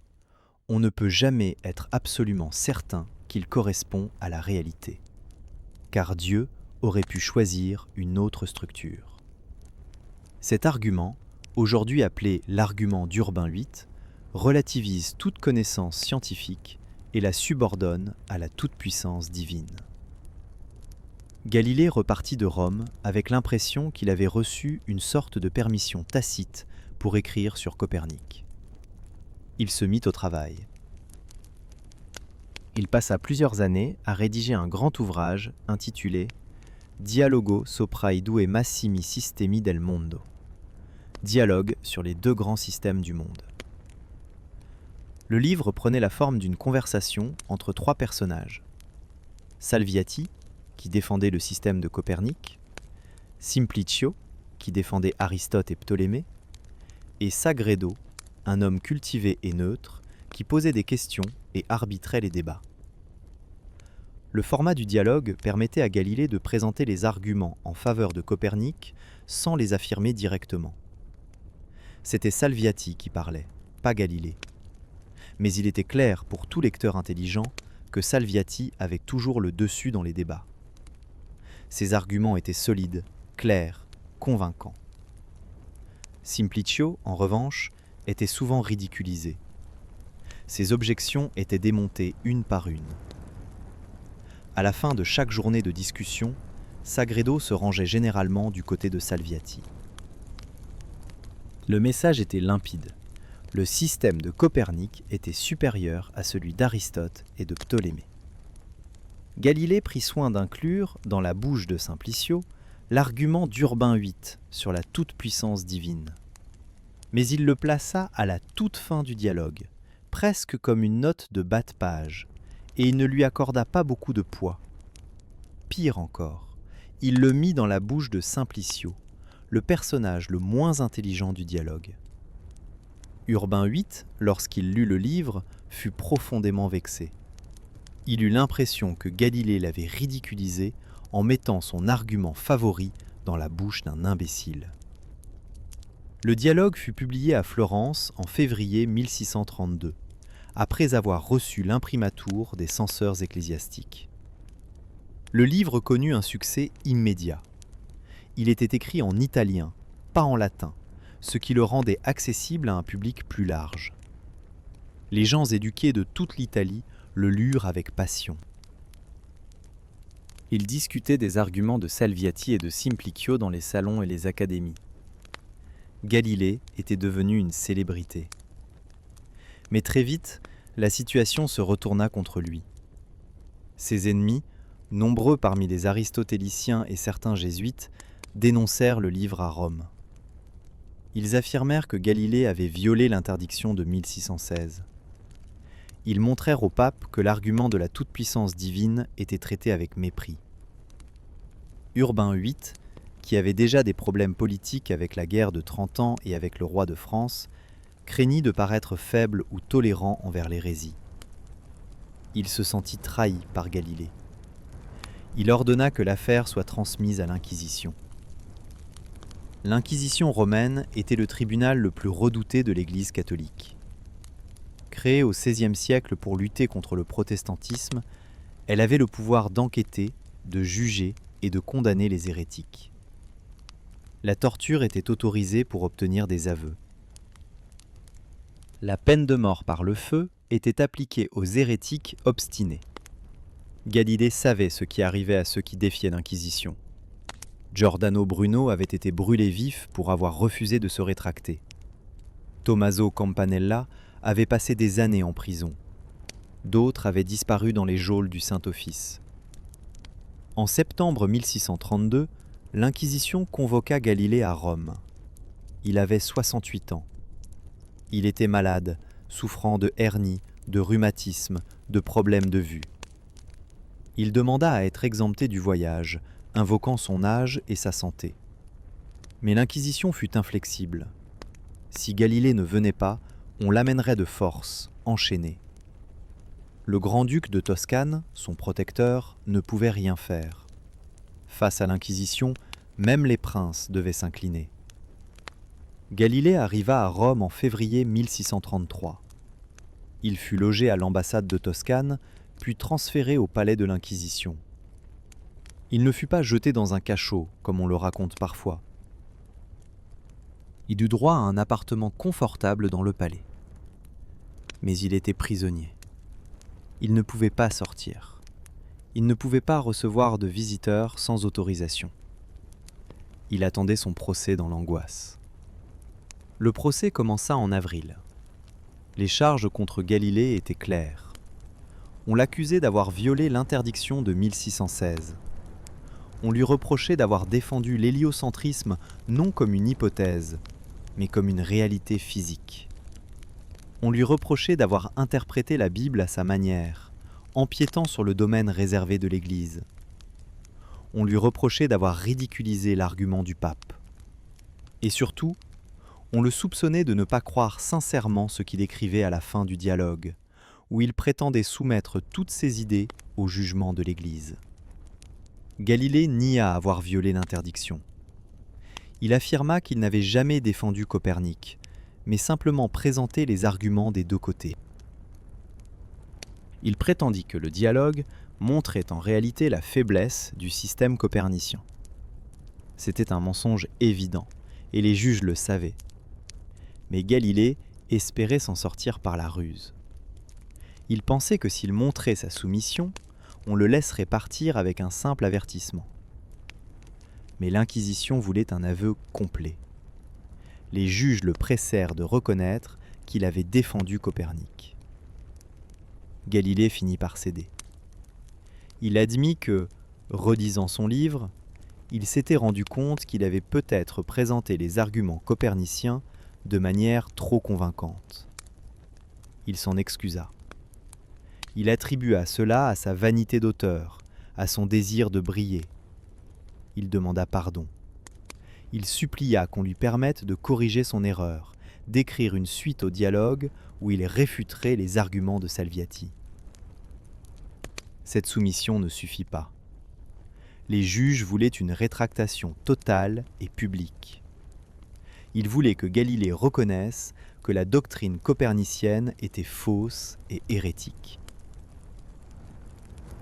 on ne peut jamais être absolument certain qu'il correspond à la réalité, car Dieu aurait pu choisir une autre structure. Cet argument, aujourd'hui appelé l'argument d'Urbain VIII, relativise toute connaissance scientifique et la subordonne à la toute-puissance divine. Galilée repartit de Rome avec l'impression qu'il avait reçu une sorte de permission tacite pour écrire sur Copernic. Il se mit au travail. Il passa plusieurs années à rédiger un grand ouvrage intitulé Dialogo sopra i due massimi sistemi del mondo, dialogue sur les deux grands systèmes du monde. Le livre prenait la forme d'une conversation entre trois personnages. Salviati, qui défendait le système de Copernic, Simplicio, qui défendait Aristote et Ptolémée, et Sagredo, un homme cultivé et neutre, qui posait des questions et arbitrait les débats. Le format du dialogue permettait à Galilée de présenter les arguments en faveur de Copernic sans les affirmer directement. C'était Salviati qui parlait, pas Galilée. Mais il était clair pour tout lecteur intelligent que Salviati avait toujours le dessus dans les débats. Ses arguments étaient solides, clairs, convaincants. Simplicio, en revanche, était souvent ridiculisé. Ses objections étaient démontées une par une. À la fin de chaque journée de discussion, Sagredo se rangeait généralement du côté de Salviati. Le message était limpide. Le système de Copernic était supérieur à celui d'Aristote et de Ptolémée. Galilée prit soin d'inclure, dans la bouche de Simplicio, l'argument d'Urbain VIII sur la toute-puissance divine. Mais il le plaça à la toute fin du dialogue, presque comme une note de bas de page, et il ne lui accorda pas beaucoup de poids. Pire encore, il le mit dans la bouche de Simplicio, le personnage le moins intelligent du dialogue. Urbain VIII, lorsqu'il lut le livre, fut profondément vexé. Il eut l'impression que Galilée l'avait ridiculisé en mettant son argument favori dans la bouche d'un imbécile. Le dialogue fut publié à Florence en février 1632, après avoir reçu l'imprimatur des censeurs ecclésiastiques. Le livre connut un succès immédiat. Il était écrit en italien, pas en latin, ce qui le rendait accessible à un public plus large. Les gens éduqués de toute l'Italie le lurent avec passion. Ils discutaient des arguments de Salviati et de Simplicio dans les salons et les académies. Galilée était devenu une célébrité. Mais très vite, la situation se retourna contre lui. Ses ennemis, nombreux parmi les aristotéliciens et certains jésuites, dénoncèrent le livre à Rome. Ils affirmèrent que Galilée avait violé l'interdiction de 1616. Ils montrèrent au pape que l'argument de la toute-puissance divine était traité avec mépris. Urbain VIII, qui avait déjà des problèmes politiques avec la guerre de 30 ans et avec le roi de France, craignit de paraître faible ou tolérant envers l'hérésie. Il se sentit trahi par Galilée. Il ordonna que l'affaire soit transmise à l'Inquisition. L'Inquisition romaine était le tribunal le plus redouté de l'Église catholique. Créée au XVIe siècle pour lutter contre le protestantisme, elle avait le pouvoir d'enquêter, de juger et de condamner les hérétiques. La torture était autorisée pour obtenir des aveux. La peine de mort par le feu était appliquée aux hérétiques obstinés. Galilée savait ce qui arrivait à ceux qui défiaient l'Inquisition. Giordano Bruno avait été brûlé vif pour avoir refusé de se rétracter. Tommaso Campanella avait passé des années en prison. D'autres avaient disparu dans les geôles du Saint-Office. En septembre 1632, l'Inquisition convoqua Galilée à Rome. Il avait 68 ans. Il était malade, souffrant de hernie, de rhumatisme, de problèmes de vue. Il demanda à être exempté du voyage, invoquant son âge et sa santé. Mais l'Inquisition fut inflexible. Si Galilée ne venait pas, on l'amènerait de force, enchaîné. Le grand-duc de Toscane, son protecteur, ne pouvait rien faire. Face à l'Inquisition, même les princes devaient s'incliner. Galilée arriva à Rome en février 1633. Il fut logé à l'ambassade de Toscane, puis transféré au palais de l'Inquisition. Il ne fut pas jeté dans un cachot, comme on le raconte parfois. Il eut droit à un appartement confortable dans le palais. Mais il était prisonnier. Il ne pouvait pas sortir. Il ne pouvait pas recevoir de visiteurs sans autorisation. Il attendait son procès dans l'angoisse. Le procès commença en avril. Les charges contre Galilée étaient claires. On l'accusait d'avoir violé l'interdiction de 1616. On lui reprochait d'avoir défendu l'héliocentrisme non comme une hypothèse, mais comme une réalité physique. On lui reprochait d'avoir interprété la Bible à sa manière, empiétant sur le domaine réservé de l'Église. On lui reprochait d'avoir ridiculisé l'argument du pape. Et surtout, on le soupçonnait de ne pas croire sincèrement ce qu'il écrivait à la fin du dialogue, où il prétendait soumettre toutes ses idées au jugement de l'Église. Galilée nia avoir violé l'interdiction. Il affirma qu'il n'avait jamais défendu Copernic, mais simplement présenté les arguments des deux côtés. Il prétendit que le dialogue montrait en réalité la faiblesse du système copernicien. C'était un mensonge évident, et les juges le savaient. Mais Galilée espérait s'en sortir par la ruse. Il pensait que s'il montrait sa soumission, on le laisserait partir avec un simple avertissement. Mais l'Inquisition voulait un aveu complet. Les juges le pressèrent de reconnaître qu'il avait défendu Copernic. Galilée finit par céder. Il admit que, redisant son livre, il s'était rendu compte qu'il avait peut-être présenté les arguments coperniciens de manière trop convaincante. Il s'en excusa. Il attribua cela à sa vanité d'auteur, à son désir de briller. Il demanda pardon. Il supplia qu'on lui permette de corriger son erreur, d'écrire une suite au dialogue où il réfuterait les arguments de Salviati. Cette soumission ne suffit pas. Les juges voulaient une rétractation totale et publique. Ils voulaient que Galilée reconnaisse que la doctrine copernicienne était fausse et hérétique.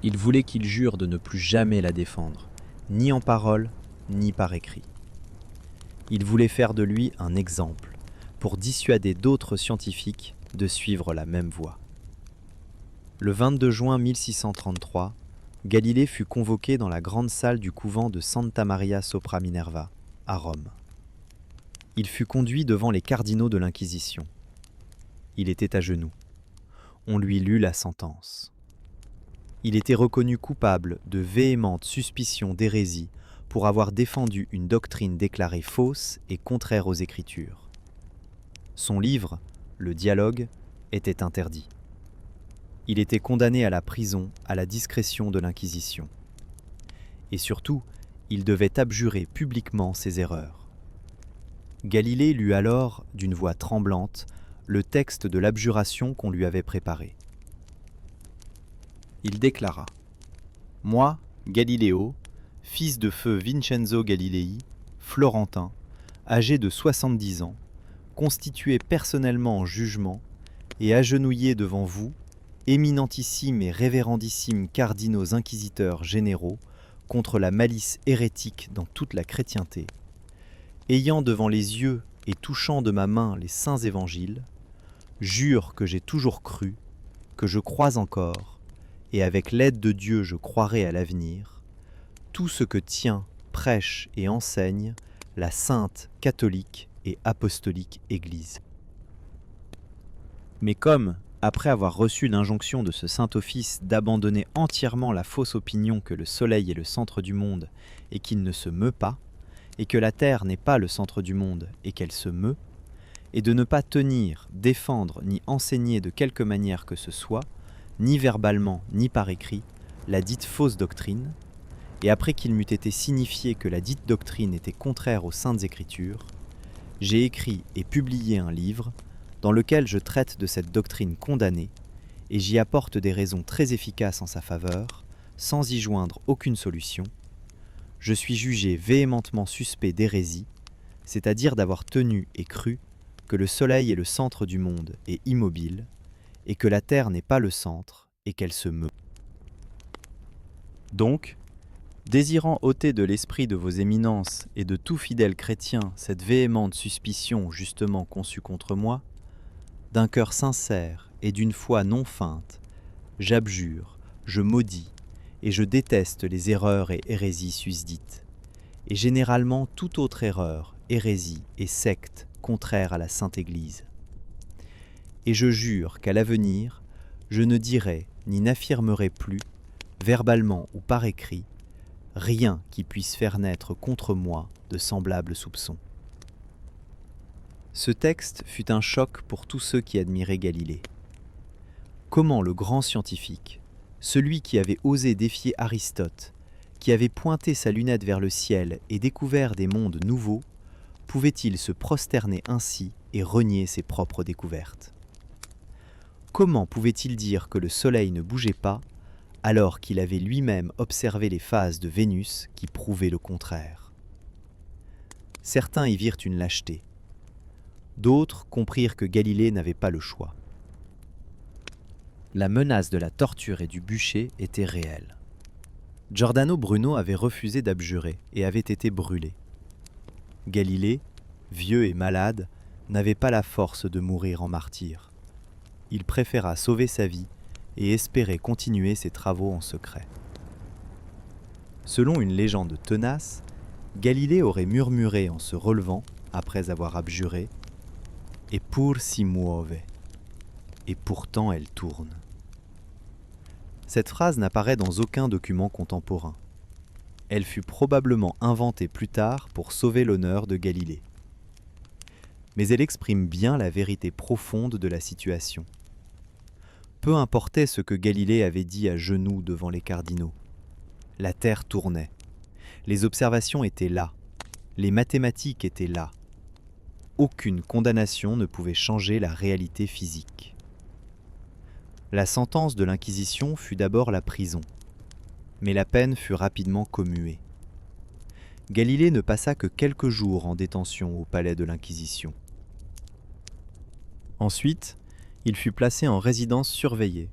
Ils voulaient qu'il jure de ne plus jamais la défendre, ni en parole, ni par écrit. Ils voulaient faire de lui un exemple, pour dissuader d'autres scientifiques de suivre la même voie. Le 22 juin 1633, Galilée fut convoqué dans la grande salle du couvent de Santa Maria sopra Minerva, à Rome. Il fut conduit devant les cardinaux de l'Inquisition. Il était à genoux. On lui lut la sentence. Il était reconnu coupable de véhémente suspicion d'hérésie pour avoir défendu une doctrine déclarée fausse et contraire aux Écritures. Son livre, le Dialogue, était interdit. Il était condamné à la prison à la discrétion de l'Inquisition. Et surtout, il devait abjurer publiquement ses erreurs. Galilée lut alors, d'une voix tremblante, le texte de l'abjuration qu'on lui avait préparé. Il déclara : « Moi, Galiléo, fils de feu Vincenzo Galilei, florentin, âgé de 70 ans, constitué personnellement en jugement et agenouillé devant vous, éminentissimes et révérendissimes cardinaux inquisiteurs généraux, contre la malice hérétique dans toute la chrétienté, ayant devant les yeux et touchant de ma main les saints évangiles, jure que j'ai toujours cru, que je crois encore, et avec l'aide de Dieu je croirai à l'avenir, tout ce que tient, prêche et enseigne la sainte, catholique et apostolique Église. » Mais comme, après avoir reçu l'injonction de ce Saint-Office d'abandonner entièrement la fausse opinion que le Soleil est le centre du monde et qu'il ne se meut pas, et que la Terre n'est pas le centre du monde et qu'elle se meut, et de ne pas tenir, défendre ni enseigner de quelque manière que ce soit, ni verbalement ni par écrit, la dite fausse doctrine, et après qu'il m'eût été signifié que la dite doctrine était contraire aux Saintes Écritures, j'ai écrit et publié un livre dans lequel je traite de cette doctrine condamnée et j'y apporte des raisons très efficaces en sa faveur, sans y joindre aucune solution, je suis jugé véhémentement suspect d'hérésie, c'est-à-dire d'avoir tenu et cru que le Soleil est le centre du monde et immobile, et que la Terre n'est pas le centre et qu'elle se meut. Donc, désirant ôter de l'esprit de vos éminences et de tout fidèle chrétien cette véhémente suspicion justement conçue contre moi, d'un cœur sincère et d'une foi non feinte, j'abjure, je maudis et je déteste les erreurs et hérésies susdites, et généralement toute autre erreur, hérésie et secte contraire à la Sainte Église. Et je jure qu'à l'avenir, je ne dirai ni n'affirmerai plus, verbalement ou par écrit, rien qui puisse faire naître contre moi de semblables soupçons. Ce texte fut un choc pour tous ceux qui admiraient Galilée. Comment le grand scientifique, celui qui avait osé défier Aristote, qui avait pointé sa lunette vers le ciel et découvert des mondes nouveaux, pouvait-il se prosterner ainsi et renier ses propres découvertes ? Comment pouvait-il dire que le Soleil ne bougeait pas alors qu'il avait lui-même observé les phases de Vénus qui prouvaient le contraire ? Certains y virent une lâcheté. D'autres comprirent que Galilée n'avait pas le choix. La menace de la torture et du bûcher était réelle. Giordano Bruno avait refusé d'abjurer et avait été brûlé. Galilée, vieux et malade, n'avait pas la force de mourir en martyr. Il préféra sauver sa vie et espérer continuer ses travaux en secret. Selon une légende tenace, Galilée aurait murmuré en se relevant, après avoir abjuré, « Eppur si muove » et pourtant elle tourne. Cette phrase n'apparaît dans aucun document contemporain. Elle fut probablement inventée plus tard pour sauver l'honneur de Galilée. Mais elle exprime bien la vérité profonde de la situation. Peu importait ce que Galilée avait dit à genoux devant les cardinaux. La Terre tournait. Les observations étaient là. Les mathématiques étaient là. Aucune condamnation ne pouvait changer la réalité physique. La sentence de l'Inquisition fut d'abord la prison, mais la peine fut rapidement commuée. Galilée ne passa que quelques jours en détention au palais de l'Inquisition. Ensuite, il fut placé en résidence surveillée,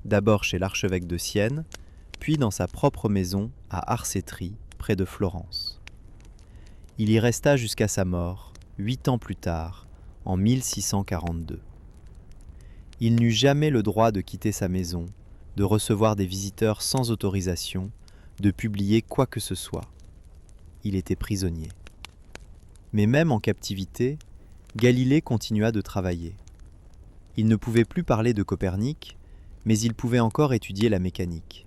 d'abord chez l'archevêque de Sienne, puis dans sa propre maison à Arcetri, près de Florence. Il y resta jusqu'à sa mort, 8 ans plus tard, en 1642. Il n'eut jamais le droit de quitter sa maison, de recevoir des visiteurs sans autorisation, de publier quoi que ce soit. Il était prisonnier. Mais même en captivité, Galilée continua de travailler. Il ne pouvait plus parler de Copernic, mais il pouvait encore étudier la mécanique.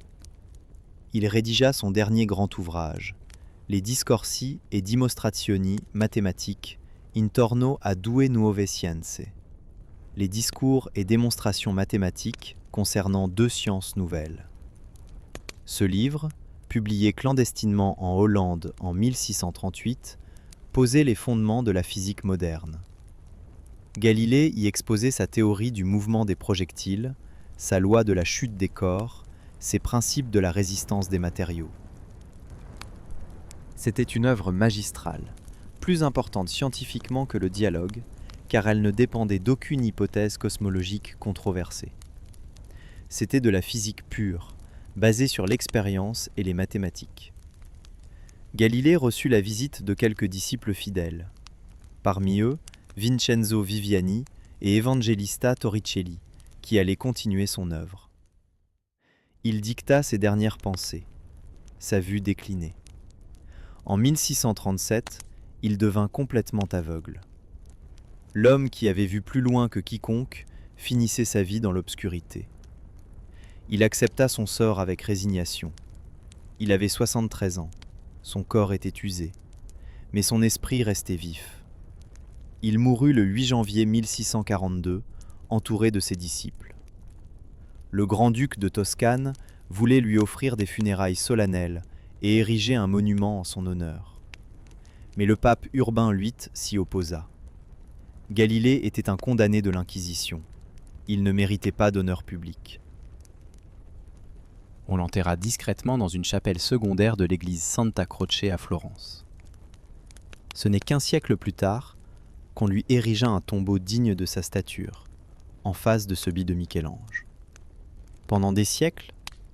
Il rédigea son dernier grand ouvrage, les Discorsi e Dimostrazioni Mathematiche intorno a due nuove scienze, les discours et démonstrations mathématiques concernant 2 sciences nouvelles. Ce livre, publié clandestinement en Hollande en 1638, posait les fondements de la physique moderne. Galilée y exposait sa théorie du mouvement des projectiles, sa loi de la chute des corps, ses principes de la résistance des matériaux. C'était une œuvre magistrale, plus importante scientifiquement que le dialogue, car elle ne dépendait d'aucune hypothèse cosmologique controversée. C'était de la physique pure, basée sur l'expérience et les mathématiques. Galilée reçut la visite de quelques disciples fidèles. Parmi eux, Vincenzo Viviani et Evangelista Torricelli, qui allaient continuer son œuvre. Il dicta ses dernières pensées. Sa vue déclinait. En 1637, il devint complètement aveugle. L'homme qui avait vu plus loin que quiconque finissait sa vie dans l'obscurité. Il accepta son sort avec résignation. Il avait 73 ans, son corps était usé, mais son esprit restait vif. Il mourut le 8 janvier 1642, entouré de ses disciples. Le grand-duc de Toscane voulait lui offrir des funérailles solennelles et ériger un monument en son honneur. Mais le pape Urbain VIII s'y opposa. Galilée était un condamné de l'Inquisition. Il ne méritait pas d'honneur public. On l'enterra discrètement dans une chapelle secondaire de l'église Santa Croce à Florence. Ce n'est qu'1 siècle plus tard qu'on lui érigea un tombeau digne de sa stature, en face de celui de Michel-Ange. Pendant des siècles,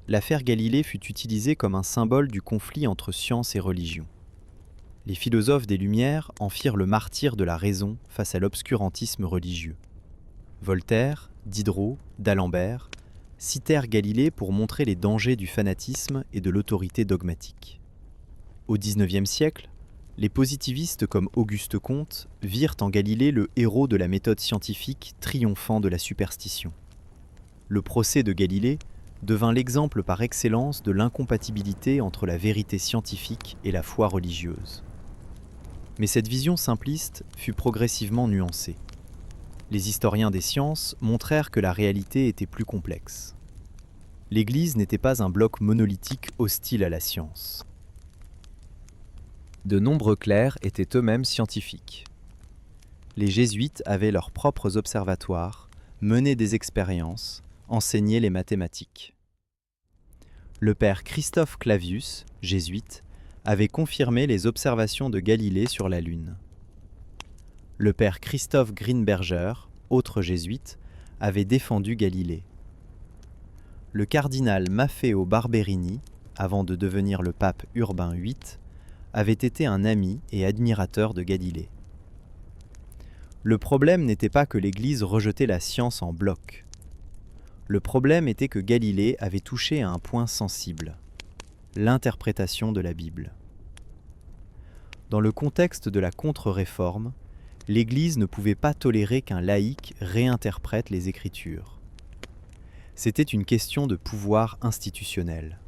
l'affaire Galilée fut utilisée comme un symbole du conflit entre science et religion. Les philosophes des Lumières en firent le martyr de la raison face à l'obscurantisme religieux. Voltaire, Diderot, d'Alembert citèrent Galilée pour montrer les dangers du fanatisme et de l'autorité dogmatique. Au XIXe siècle, les positivistes comme Auguste Comte virent en Galilée le héros de la méthode scientifique triomphant de la superstition. Le procès de Galilée devint l'exemple par excellence de l'incompatibilité entre la vérité scientifique et la foi religieuse. Mais cette vision simpliste fut progressivement nuancée. Les historiens des sciences montrèrent que la réalité était plus complexe. L'Église n'était pas un bloc monolithique hostile à la science. De nombreux clercs étaient eux-mêmes scientifiques. Les jésuites avaient leurs propres observatoires, mené des expériences, enseigné les mathématiques. Le père Christophe Clavius, jésuite, avait confirmé les observations de Galilée sur la Lune. Le père Christophe Grinberger, autre jésuite, avait défendu Galilée. Le cardinal Maffeo Barberini, avant de devenir le pape Urbain VIII, avait été un ami et admirateur de Galilée. Le problème n'était pas que l'Église rejetait la science en bloc. Le problème était que Galilée avait touché à un point sensible, l'interprétation de la Bible. Dans le contexte de la contre-réforme, l'Église ne pouvait pas tolérer qu'un laïc réinterprète les Écritures. C'était une question de pouvoir institutionnel.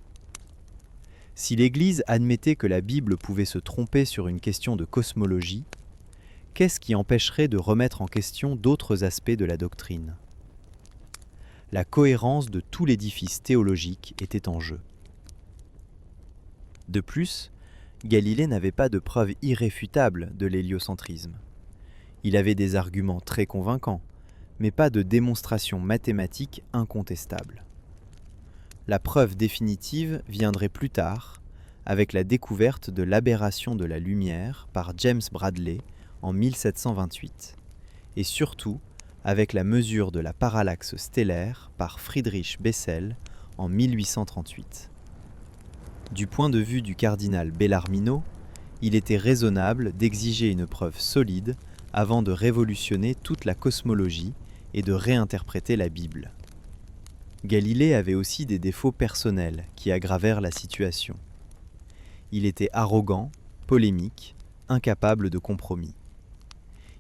Si l'Église admettait que la Bible pouvait se tromper sur une question de cosmologie, qu'est-ce qui empêcherait de remettre en question d'autres aspects de la doctrine ? La cohérence de tout l'édifice théologique était en jeu. De plus, Galilée n'avait pas de preuve irréfutable de l'héliocentrisme. Il avait des arguments très convaincants, mais pas de démonstration mathématique incontestable. La preuve définitive viendrait plus tard, avec la découverte de l'aberration de la lumière par James Bradley en 1728, et surtout avec la mesure de la parallaxe stellaire par Friedrich Bessel en 1838. Du point de vue du cardinal Bellarmino, il était raisonnable d'exiger une preuve solide avant de révolutionner toute la cosmologie et de réinterpréter la Bible. Galilée avait aussi des défauts personnels qui aggravèrent la situation. Il était arrogant, polémique, incapable de compromis.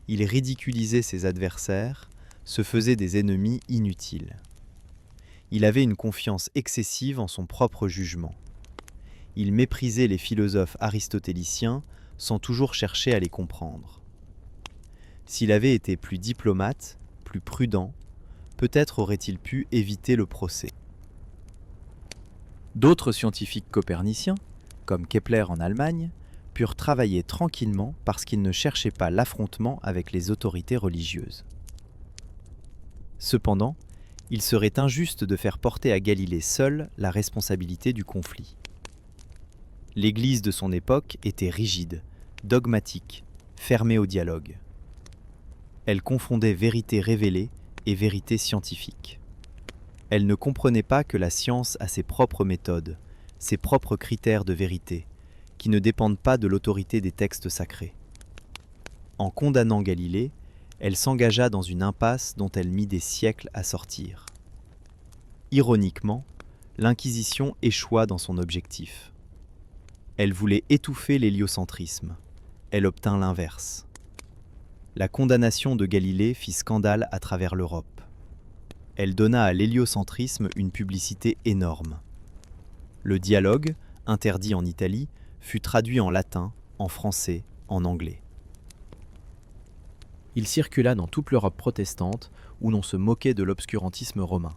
Il ridiculisait ses adversaires, se faisait des ennemis inutiles. Il avait une confiance excessive en son propre jugement. Il méprisait les philosophes aristotéliciens sans toujours chercher à les comprendre. S'il avait été plus diplomate, plus prudent, peut-être aurait-il pu éviter le procès. D'autres scientifiques coperniciens, comme Kepler en Allemagne, purent travailler tranquillement parce qu'ils ne cherchaient pas l'affrontement avec les autorités religieuses. Cependant, il serait injuste de faire porter à Galilée seul la responsabilité du conflit. L'Église de son époque était rigide, dogmatique, fermée au dialogue. Elle confondait vérité révélée et vérité scientifique. Elle ne comprenait pas que la science a ses propres méthodes, ses propres critères de vérité, qui ne dépendent pas de l'autorité des textes sacrés. En condamnant Galilée, elle s'engagea dans une impasse dont elle mit des siècles à sortir. Ironiquement, l'Inquisition échoua dans son objectif. Elle voulait étouffer l'héliocentrisme. Elle obtint l'inverse. La condamnation de Galilée fit scandale à travers l'Europe. Elle donna à l'héliocentrisme une publicité énorme. Le dialogue, interdit en Italie, fut traduit en latin, en français, en anglais. Il circula dans toute l'Europe protestante où l'on se moquait de l'obscurantisme romain.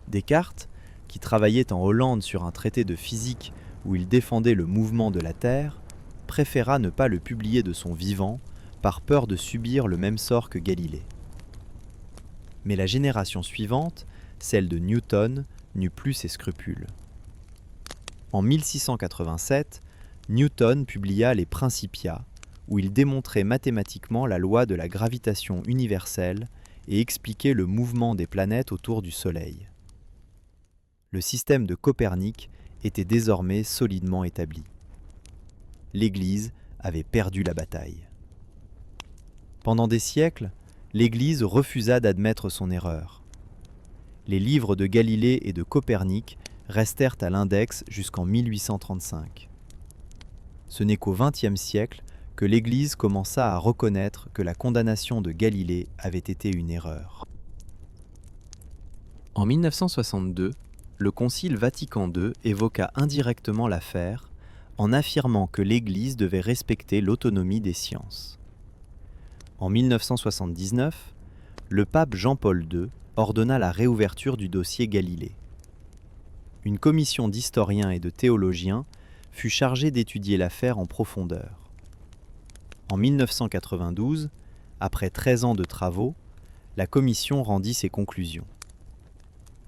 Descartes, qui travaillait en Hollande sur un traité de physique où il défendait le mouvement de la Terre, préféra ne pas le publier de son vivant par peur de subir le même sort que Galilée. Mais la génération suivante, celle de Newton, n'eut plus ses scrupules. En 1687, Newton publia les Principia, où il démontrait mathématiquement la loi de la gravitation universelle et expliquait le mouvement des planètes autour du Soleil. Le système de Copernic était désormais solidement établi. L'Église avait perdu la bataille. Pendant des siècles, l'Église refusa d'admettre son erreur. Les livres de Galilée et de Copernic restèrent à l'index jusqu'en 1835. Ce n'est qu'au XXe siècle que l'Église commença à reconnaître que la condamnation de Galilée avait été une erreur. En 1962, le Concile Vatican II évoqua indirectement l'affaire en affirmant que l'Église devait respecter l'autonomie des sciences. En 1979, le pape Jean-Paul II ordonna la réouverture du dossier Galilée. Une commission d'historiens et de théologiens fut chargée d'étudier l'affaire en profondeur. En 1992, après 13 ans de travaux, la commission rendit ses conclusions.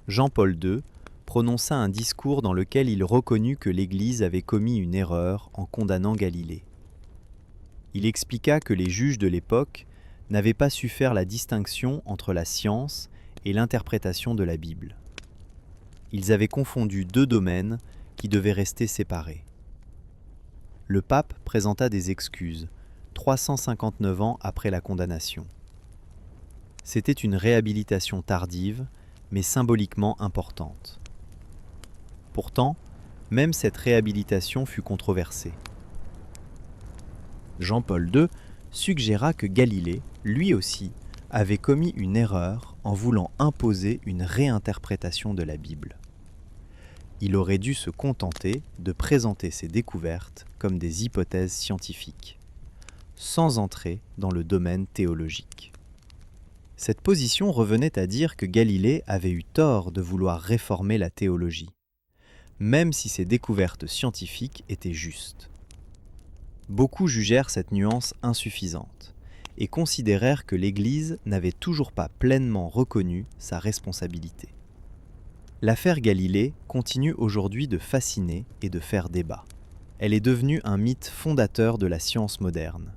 Jean-Paul II prononça un discours dans lequel il reconnut que l'Église avait commis une erreur en condamnant Galilée. Il expliqua que les juges de l'époque n'avaient pas su faire la distinction entre la science et l'interprétation de la Bible. Ils avaient confondu deux domaines qui devaient rester séparés. Le pape présenta des excuses, 359 ans après la condamnation. C'était une réhabilitation tardive, mais symboliquement importante. Pourtant, même cette réhabilitation fut controversée. Jean-Paul II suggéra que Galilée, lui aussi, avait commis une erreur en voulant imposer une réinterprétation de la Bible. Il aurait dû se contenter de présenter ses découvertes comme des hypothèses scientifiques, sans entrer dans le domaine théologique. Cette position revenait à dire que Galilée avait eu tort de vouloir réformer la théologie, même si ses découvertes scientifiques étaient justes. Beaucoup jugèrent cette nuance insuffisante et considérèrent que l'Église n'avait toujours pas pleinement reconnu sa responsabilité. L'affaire Galilée continue aujourd'hui de fasciner et de faire débat. Elle est devenue un mythe fondateur de la science moderne,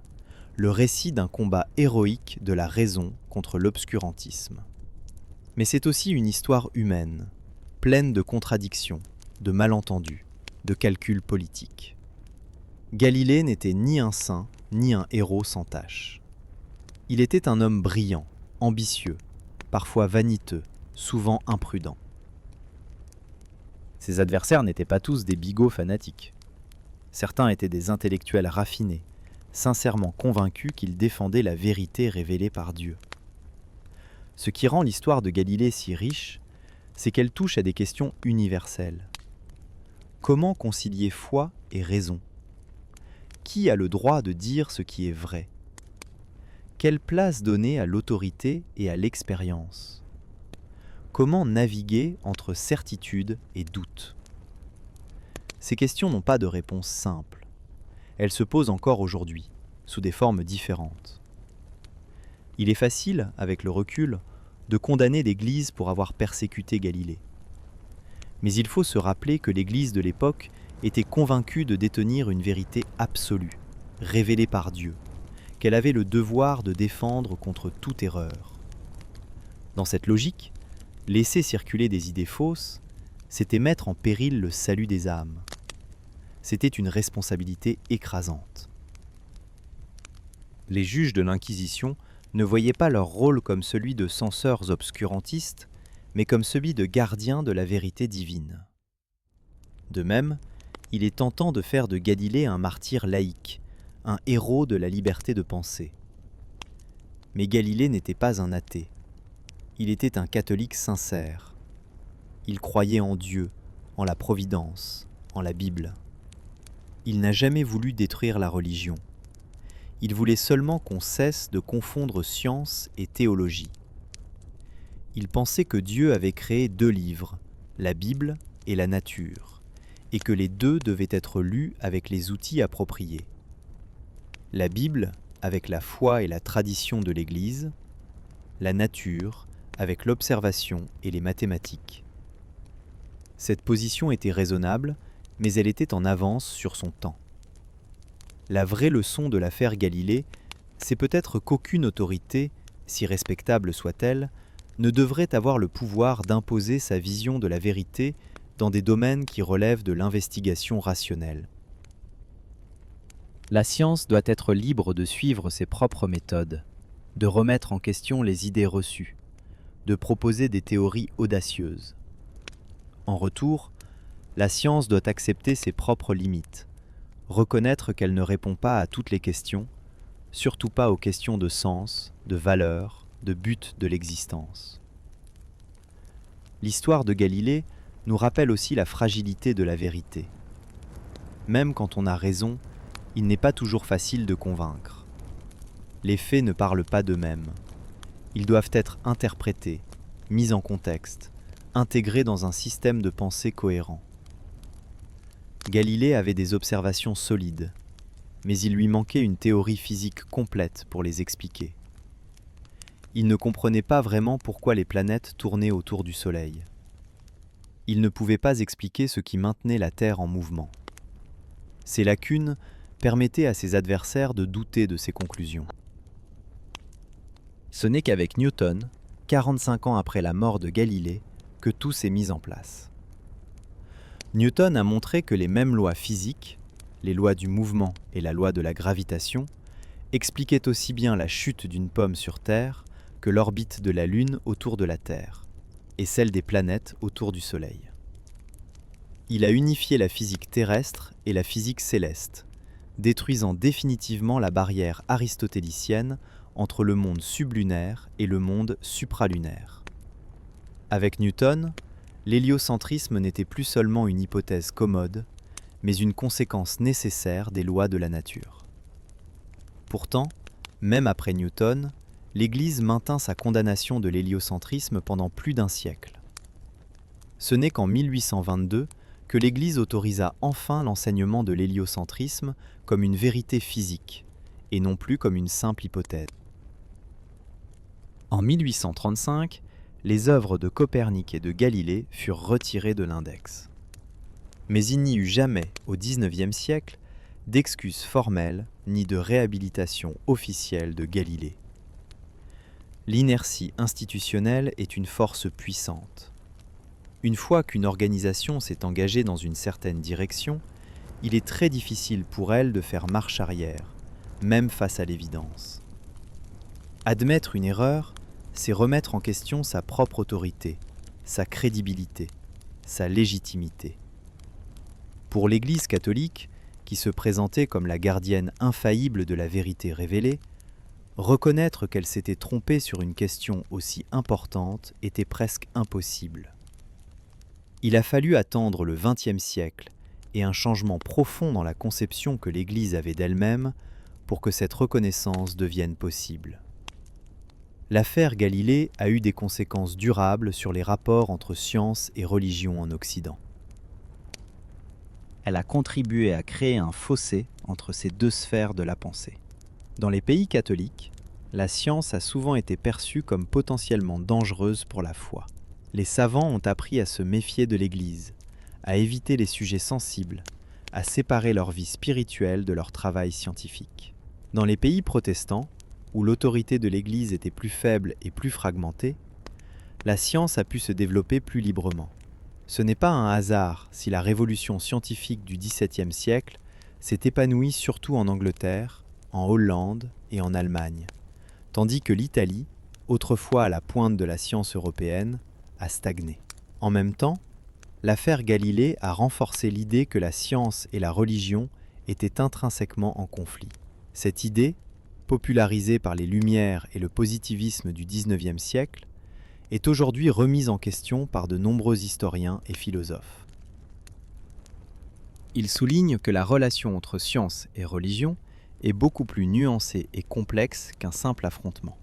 le récit d'un combat héroïque de la raison contre l'obscurantisme. Mais c'est aussi une histoire humaine, pleine de contradictions, de malentendus, de calculs politiques. Galilée n'était ni un saint, ni un héros sans tache. Il était un homme brillant, ambitieux, parfois vaniteux, souvent imprudent. Ses adversaires n'étaient pas tous des bigots fanatiques. Certains étaient des intellectuels raffinés, sincèrement convaincus qu'ils défendaient la vérité révélée par Dieu. Ce qui rend l'histoire de Galilée si riche, c'est qu'elle touche à des questions universelles. Comment concilier foi et raison ? Qui a le droit de dire ce qui est vrai ? Quelle place donner à l'autorité et à l'expérience ? Comment naviguer entre certitude et doute ? Ces questions n'ont pas de réponse simple. Elles se posent encore aujourd'hui, sous des formes différentes. Il est facile, avec le recul, de condamner l'Église pour avoir persécuté Galilée. Mais il faut se rappeler que l'Église de l'époque était convaincue de détenir une vérité absolue, révélée par Dieu, qu'elle avait le devoir de défendre contre toute erreur. Dans cette logique, laisser circuler des idées fausses, c'était mettre en péril le salut des âmes. C'était une responsabilité écrasante. Les juges de l'Inquisition ne voyaient pas leur rôle comme celui de censeurs obscurantistes, mais comme celui de gardiens de la vérité divine. De même, il est tentant de faire de Galilée un martyr laïque, un héros de la liberté de penser. Mais Galilée n'était pas un athée. Il était un catholique sincère. Il croyait en Dieu, en la providence, en la Bible. Il n'a jamais voulu détruire la religion. Il voulait seulement qu'on cesse de confondre science et théologie. Il pensait que Dieu avait créé deux livres, la Bible et la nature, et que les deux devaient être lus avec les outils appropriés. La Bible avec la foi et la tradition de l'Église, la nature avec l'observation et les mathématiques. Cette position était raisonnable, mais elle était en avance sur son temps. La vraie leçon de l'affaire Galilée, c'est peut-être qu'aucune autorité, si respectable soit-elle, ne devrait avoir le pouvoir d'imposer sa vision de la vérité dans des domaines qui relèvent de l'investigation rationnelle. La science doit être libre de suivre ses propres méthodes, de remettre en question les idées reçues, de proposer des théories audacieuses. En retour, la science doit accepter ses propres limites, reconnaître qu'elle ne répond pas à toutes les questions, surtout pas aux questions de sens, de valeur, de but de l'existence. L'histoire de Galilée nous rappelle aussi la fragilité de la vérité. Même quand on a raison, il n'est pas toujours facile de convaincre. Les faits ne parlent pas d'eux-mêmes. Ils doivent être interprétés, mis en contexte, intégrés dans un système de pensée cohérent. Galilée avait des observations solides, mais il lui manquait une théorie physique complète pour les expliquer. Il ne comprenait pas vraiment pourquoi les planètes tournaient autour du Soleil. Il ne pouvait pas expliquer ce qui maintenait la Terre en mouvement. Ces lacunes permettaient à ses adversaires de douter de ses conclusions. Ce n'est qu'avec Newton, 45 ans après la mort de Galilée, que tout s'est mis en place. Newton a montré que les mêmes lois physiques, les lois du mouvement et la loi de la gravitation, expliquaient aussi bien la chute d'une pomme sur Terre que l'orbite de la Lune autour de la Terre, et celle des planètes autour du Soleil. Il a unifié la physique terrestre et la physique céleste, détruisant définitivement la barrière aristotélicienne entre le monde sublunaire et le monde supralunaire. Avec Newton, l'héliocentrisme n'était plus seulement une hypothèse commode, mais une conséquence nécessaire des lois de la nature. Pourtant, même après Newton, l'Église maintint sa condamnation de l'héliocentrisme pendant plus d'un siècle. Ce n'est qu'en 1822 que l'Église autorisa enfin l'enseignement de l'héliocentrisme comme une vérité physique, et non plus comme une simple hypothèse. En 1835, les œuvres de Copernic et de Galilée furent retirées de l'index. Mais il n'y eut jamais, au XIXe siècle, d'excuses formelles ni de réhabilitation officielle de Galilée. L'inertie institutionnelle est une force puissante. Une fois qu'une organisation s'est engagée dans une certaine direction, il est très difficile pour elle de faire marche arrière, même face à l'évidence. Admettre une erreur, c'est remettre en question sa propre autorité, sa crédibilité, sa légitimité. Pour l'Église catholique, qui se présentait comme la gardienne infaillible de la vérité révélée, reconnaître qu'elle s'était trompée sur une question aussi importante était presque impossible. Il a fallu attendre le XXe siècle et un changement profond dans la conception que l'Église avait d'elle-même pour que cette reconnaissance devienne possible. L'affaire Galilée a eu des conséquences durables sur les rapports entre science et religion en Occident. Elle a contribué à créer un fossé entre ces deux sphères de la pensée. Dans les pays catholiques, la science a souvent été perçue comme potentiellement dangereuse pour la foi. Les savants ont appris à se méfier de l'Église, à éviter les sujets sensibles, à séparer leur vie spirituelle de leur travail scientifique. Dans les pays protestants, où l'autorité de l'Église était plus faible et plus fragmentée, la science a pu se développer plus librement. Ce n'est pas un hasard si la révolution scientifique du XVIIe siècle s'est épanouie surtout en Angleterre, en Hollande et en Allemagne, tandis que l'Italie, autrefois à la pointe de la science européenne, a stagné. En même temps, l'affaire Galilée a renforcé l'idée que la science et la religion étaient intrinsèquement en conflit. Cette idée, popularisée par les Lumières et le positivisme du XIXe siècle, est aujourd'hui remise en question par de nombreux historiens et philosophes. Ils soulignent que la relation entre science et religion est beaucoup plus nuancée et complexe qu'un simple affrontement.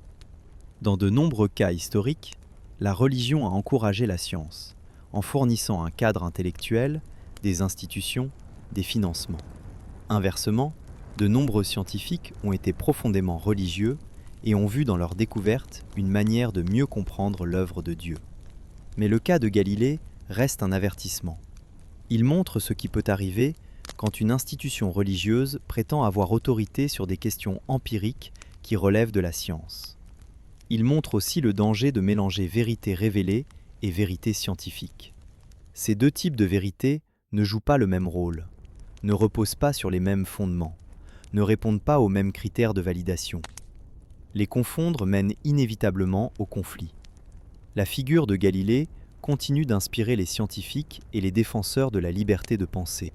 Dans de nombreux cas historiques, la religion a encouragé la science, en fournissant un cadre intellectuel, des institutions, des financements. Inversement, de nombreux scientifiques ont été profondément religieux et ont vu dans leur découverte une manière de mieux comprendre l'œuvre de Dieu. Mais le cas de Galilée reste un avertissement. Il montre ce qui peut arriver quand une institution religieuse prétend avoir autorité sur des questions empiriques qui relèvent de la science. Il montre aussi le danger de mélanger vérité révélée et vérité scientifique. Ces deux types de vérités ne jouent pas le même rôle, ne reposent pas sur les mêmes fondements, ne répondent pas aux mêmes critères de validation. Les confondre mène inévitablement au conflit. La figure de Galilée continue d'inspirer les scientifiques et les défenseurs de la liberté de penser.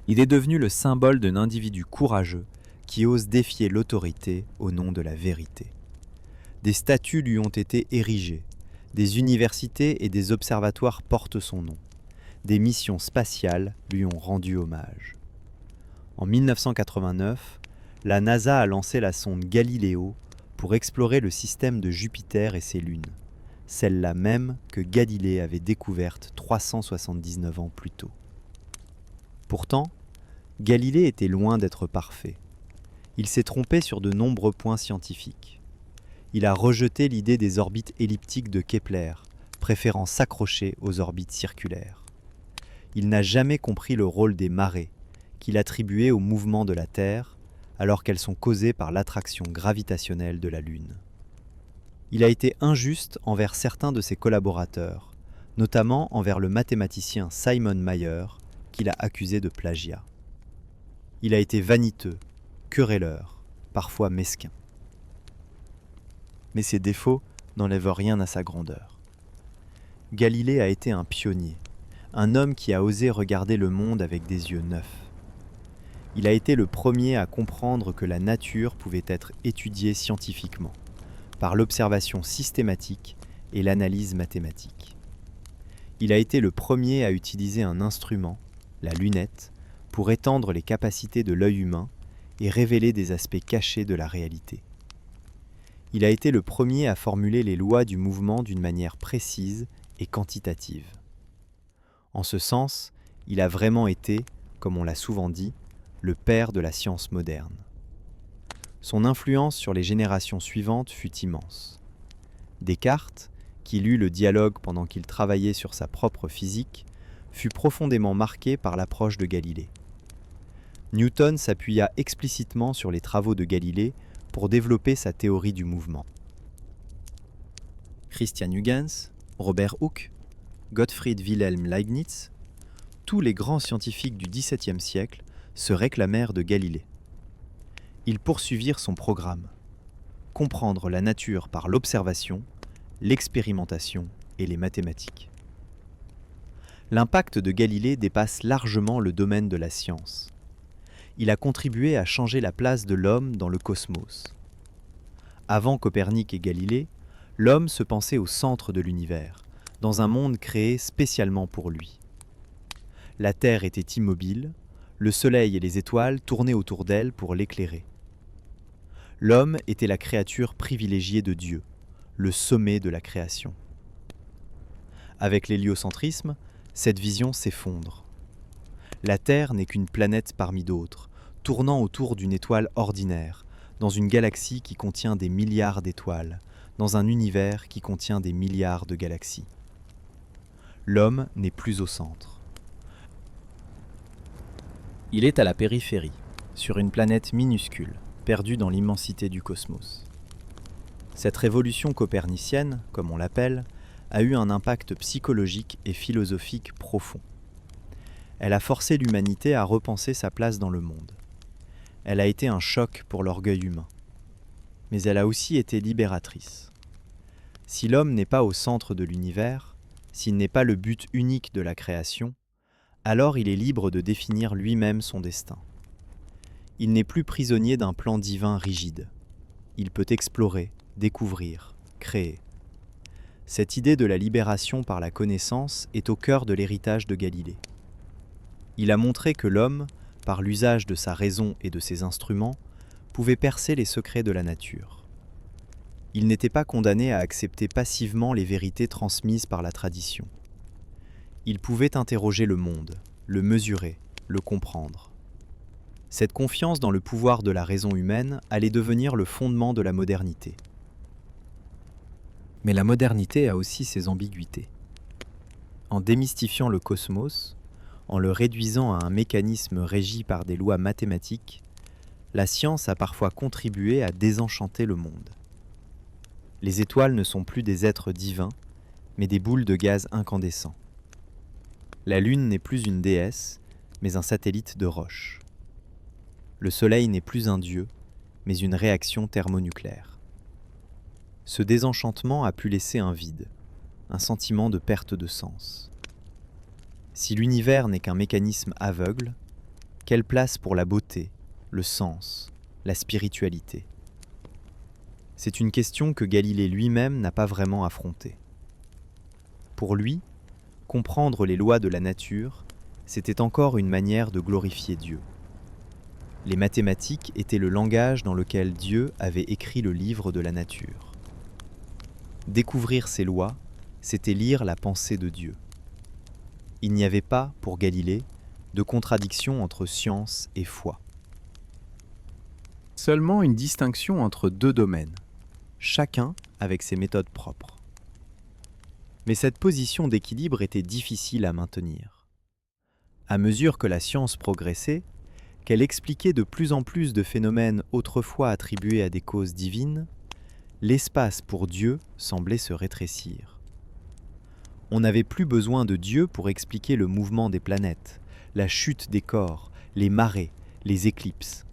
Il est devenu le symbole d'un individu courageux qui ose défier l'autorité au nom de la vérité. Des statues lui ont été érigées, des universités et des observatoires portent son nom, des missions spatiales lui ont rendu hommage. En 1989, la NASA a lancé la sonde Galileo pour explorer le système de Jupiter et ses lunes, celle-là même que Galilée avait découverte 379 ans plus tôt. Pourtant, Galilée était loin d'être parfait. Il s'est trompé sur de nombreux points scientifiques. Il a rejeté l'idée des orbites elliptiques de Kepler, préférant s'accrocher aux orbites circulaires. Il n'a jamais compris le rôle des marées, qu'il attribuait au mouvement de la Terre, alors qu'elles sont causées par l'attraction gravitationnelle de la Lune. Il a été injuste envers certains de ses collaborateurs, notamment envers le mathématicien Simon Mayer, qu'il a accusé de plagiat. Il a été vaniteux, querelleur, parfois mesquin. Mais ses défauts n'enlèvent rien à sa grandeur. Galilée a été un pionnier, un homme qui a osé regarder le monde avec des yeux neufs. Il a été le premier à comprendre que la nature pouvait être étudiée scientifiquement, par l'observation systématique et l'analyse mathématique. Il a été le premier à utiliser un instrument, la lunette, pour étendre les capacités de l'œil humain et révéler des aspects cachés de la réalité. Il a été le premier à formuler les lois du mouvement d'une manière précise et quantitative. En ce sens, il a vraiment été, comme on l'a souvent dit, le père de la science moderne. Son influence sur les générations suivantes fut immense. Descartes, qui lut le dialogue pendant qu'il travaillait sur sa propre physique, fut profondément marqué par l'approche de Galilée. Newton s'appuya explicitement sur les travaux de Galilée pour développer sa théorie du mouvement. Christian Huygens, Robert Hooke, Gottfried Wilhelm Leibniz, tous les grands scientifiques du XVIIe siècle se réclamèrent de Galilée. Ils poursuivirent son programme, comprendre la nature par l'observation, l'expérimentation et les mathématiques. L'impact de Galilée dépasse largement le domaine de la science. Il a contribué à changer la place de l'homme dans le cosmos. Avant Copernic et Galilée, l'homme se pensait au centre de l'univers, dans un monde créé spécialement pour lui. La Terre était immobile, le Soleil et les étoiles tournaient autour d'elle pour l'éclairer. L'homme était la créature privilégiée de Dieu, le sommet de la création. Avec l'héliocentrisme, cette vision s'effondre. La Terre n'est qu'une planète parmi d'autres, tournant autour d'une étoile ordinaire, dans une galaxie qui contient des milliards d'étoiles, dans un univers qui contient des milliards de galaxies. L'homme n'est plus au centre. Il est à la périphérie, sur une planète minuscule, perdue dans l'immensité du cosmos. Cette révolution copernicienne, comme on l'appelle, a eu un impact psychologique et philosophique profond. Elle a forcé l'humanité à repenser sa place dans le monde. Elle a été un choc pour l'orgueil humain. Mais elle a aussi été libératrice. Si l'homme n'est pas au centre de l'univers, s'il n'est pas le but unique de la création, alors il est libre de définir lui-même son destin. Il n'est plus prisonnier d'un plan divin rigide. Il peut explorer, découvrir, créer. Cette idée de la libération par la connaissance est au cœur de l'héritage de Galilée. Il a montré que l'homme, par l'usage de sa raison et de ses instruments, pouvait percer les secrets de la nature. Il n'était pas condamné à accepter passivement les vérités transmises par la tradition. Il pouvait interroger le monde, le mesurer, le comprendre. Cette confiance dans le pouvoir de la raison humaine allait devenir le fondement de la modernité. Mais la modernité a aussi ses ambiguïtés. En démystifiant le cosmos, en le réduisant à un mécanisme régi par des lois mathématiques, la science a parfois contribué à désenchanter le monde. Les étoiles ne sont plus des êtres divins, mais des boules de gaz incandescents. La Lune n'est plus une déesse, mais un satellite de roche. Le Soleil n'est plus un dieu, mais une réaction thermonucléaire. Ce désenchantement a pu laisser un vide, un sentiment de perte de sens. Si l'univers n'est qu'un mécanisme aveugle, quelle place pour la beauté, le sens, la spiritualité ? C'est une question que Galilée lui-même n'a pas vraiment affrontée. Pour lui, comprendre les lois de la nature, c'était encore une manière de glorifier Dieu. Les mathématiques étaient le langage dans lequel Dieu avait écrit le livre de la nature. Découvrir ces lois, c'était lire la pensée de Dieu. Il n'y avait pas, pour Galilée, de contradiction entre science et foi. Seulement une distinction entre deux domaines, chacun avec ses méthodes propres. Mais cette position d'équilibre était difficile à maintenir. À mesure que la science progressait, qu'elle expliquait de plus en plus de phénomènes autrefois attribués à des causes divines, l'espace pour Dieu semblait se rétrécir. On n'avait plus besoin de Dieu pour expliquer le mouvement des planètes, la chute des corps, les marées, les éclipses.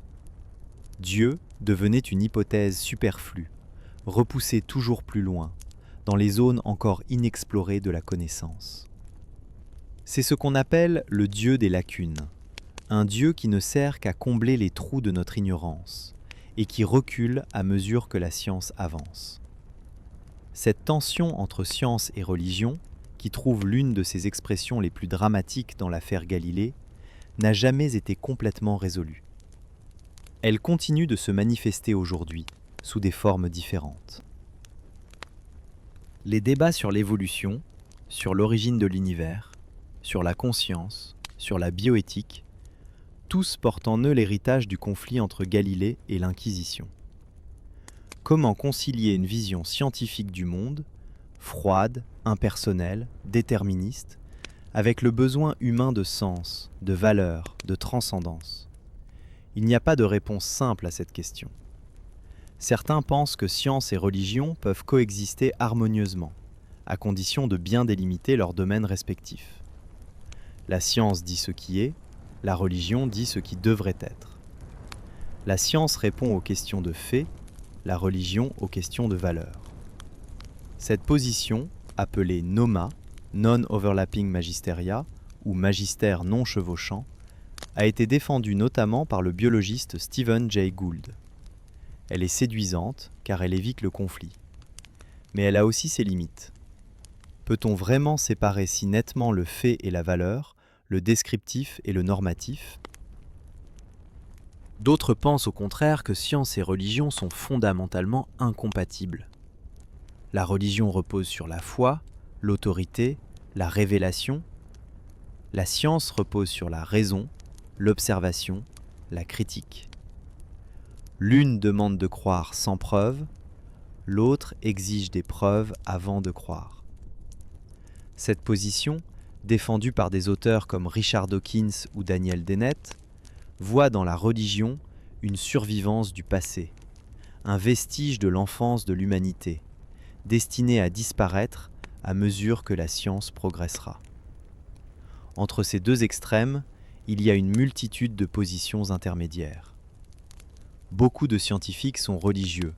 Dieu devenait une hypothèse superflue, repoussée toujours plus loin, dans les zones encore inexplorées de la connaissance. C'est ce qu'on appelle le Dieu des lacunes, un Dieu qui ne sert qu'à combler les trous de notre ignorance et qui recule à mesure que la science avance. Cette tension entre science et religion, qui trouve l'une de ses expressions les plus dramatiques dans l'affaire Galilée, n'a jamais été complètement résolue. Elle continue de se manifester aujourd'hui, sous des formes différentes. Les débats sur l'évolution, sur l'origine de l'univers, sur la conscience, sur la bioéthique, tous portent en eux l'héritage du conflit entre Galilée et l'Inquisition. Comment concilier une vision scientifique du monde, froide, impersonnelle, déterministe, avec le besoin humain de sens, de valeur, de transcendance ? Il n'y a pas de réponse simple à cette question. Certains pensent que science et religion peuvent coexister harmonieusement, à condition de bien délimiter leurs domaines respectifs. La science dit ce qui est, la religion dit ce qui devrait être. La science répond aux questions de fait, la religion aux questions de valeur. Cette position, appelée NOMA, Non-Overlapping Magisteria, ou magistère non chevauchant, a été défendue notamment par le biologiste Stephen Jay Gould. Elle est séduisante car elle évite le conflit. Mais elle a aussi ses limites. Peut-on vraiment séparer si nettement le fait et la valeur, le descriptif et le normatif ? D'autres pensent au contraire que science et religion sont fondamentalement incompatibles. La religion repose sur la foi, l'autorité, la révélation. La science repose sur la raison, l'observation, la critique. L'une demande de croire sans preuve, l'autre exige des preuves avant de croire. Cette position, défendue par des auteurs comme Richard Dawkins ou Daniel Dennett, voit dans la religion une survivance du passé, un vestige de l'enfance de l'humanité, destiné à disparaître à mesure que la science progressera. Entre ces deux extrêmes, il y a une multitude de positions intermédiaires. Beaucoup de scientifiques sont religieux,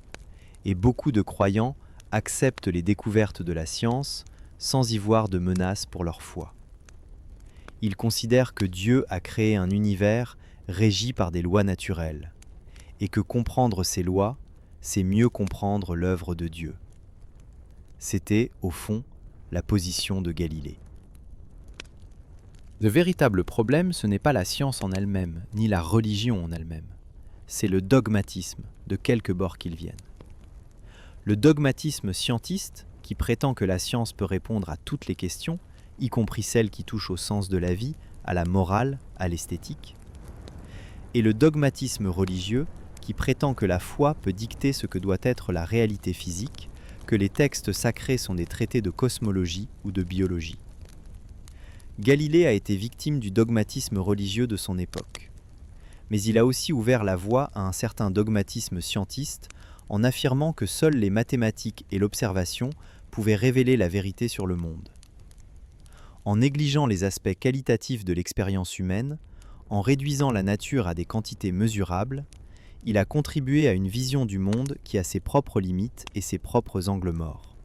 et beaucoup de croyants acceptent les découvertes de la science sans y voir de menace pour leur foi. Ils considèrent que Dieu a créé un univers régi par des lois naturelles, et que comprendre ces lois, c'est mieux comprendre l'œuvre de Dieu. C'était, au fond, la position de Galilée. Le véritable problème, ce n'est pas la science en elle-même, ni la religion en elle-même. C'est le dogmatisme, de quelque bord qu'il vienne. Le dogmatisme scientiste, qui prétend que la science peut répondre à toutes les questions, y compris celles qui touchent au sens de la vie, à la morale, à l'esthétique, et le dogmatisme religieux qui prétend que la foi peut dicter ce que doit être la réalité physique, que les textes sacrés sont des traités de cosmologie ou de biologie. Galilée a été victime du dogmatisme religieux de son époque. Mais il a aussi ouvert la voie à un certain dogmatisme scientiste en affirmant que seules les mathématiques et l'observation pouvaient révéler la vérité sur le monde. En négligeant les aspects qualitatifs de l'expérience humaine, en réduisant la nature à des quantités mesurables, il a contribué à une vision du monde qui a ses propres limites et ses propres angles morts.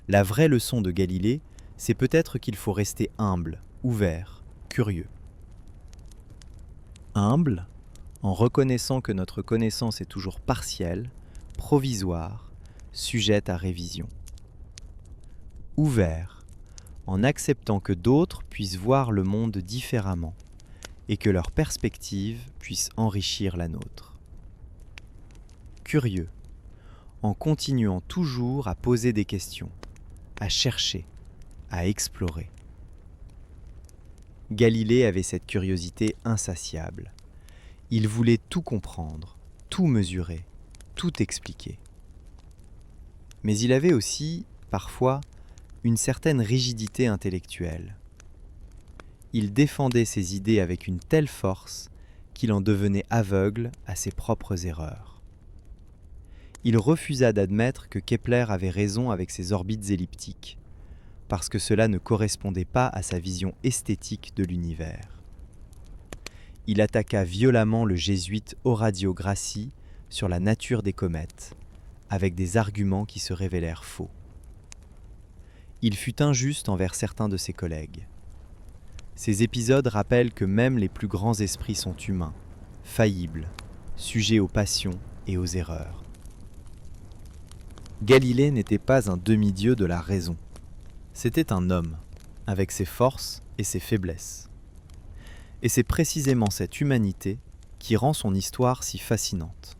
La vraie leçon de Galilée, c'est peut-être qu'il faut rester humble, ouvert, curieux. Humble, en reconnaissant que notre connaissance est toujours partielle, provisoire, sujette à révision. Ouvert, en acceptant que d'autres puissent voir le monde différemment et que leur perspective puisse enrichir la nôtre. Curieux, en continuant toujours à poser des questions, à chercher, à explorer. Galilée avait cette curiosité insatiable. Il voulait tout comprendre, tout mesurer, tout expliquer. Mais il avait aussi, parfois, une certaine rigidité intellectuelle. Il défendait ses idées avec une telle force qu'il en devenait aveugle à ses propres erreurs. Il refusa d'admettre que Kepler avait raison avec ses orbites elliptiques, parce que cela ne correspondait pas à sa vision esthétique de l'univers. Il attaqua violemment le jésuite Orazio Grassi sur la nature des comètes, avec des arguments qui se révélèrent faux. Il fut injuste envers certains de ses collègues. Ces épisodes rappellent que même les plus grands esprits sont humains, faillibles, sujets aux passions et aux erreurs. Galilée n'était pas un demi-dieu de la raison. C'était un homme, avec ses forces et ses faiblesses. Et c'est précisément cette humanité qui rend son histoire si fascinante.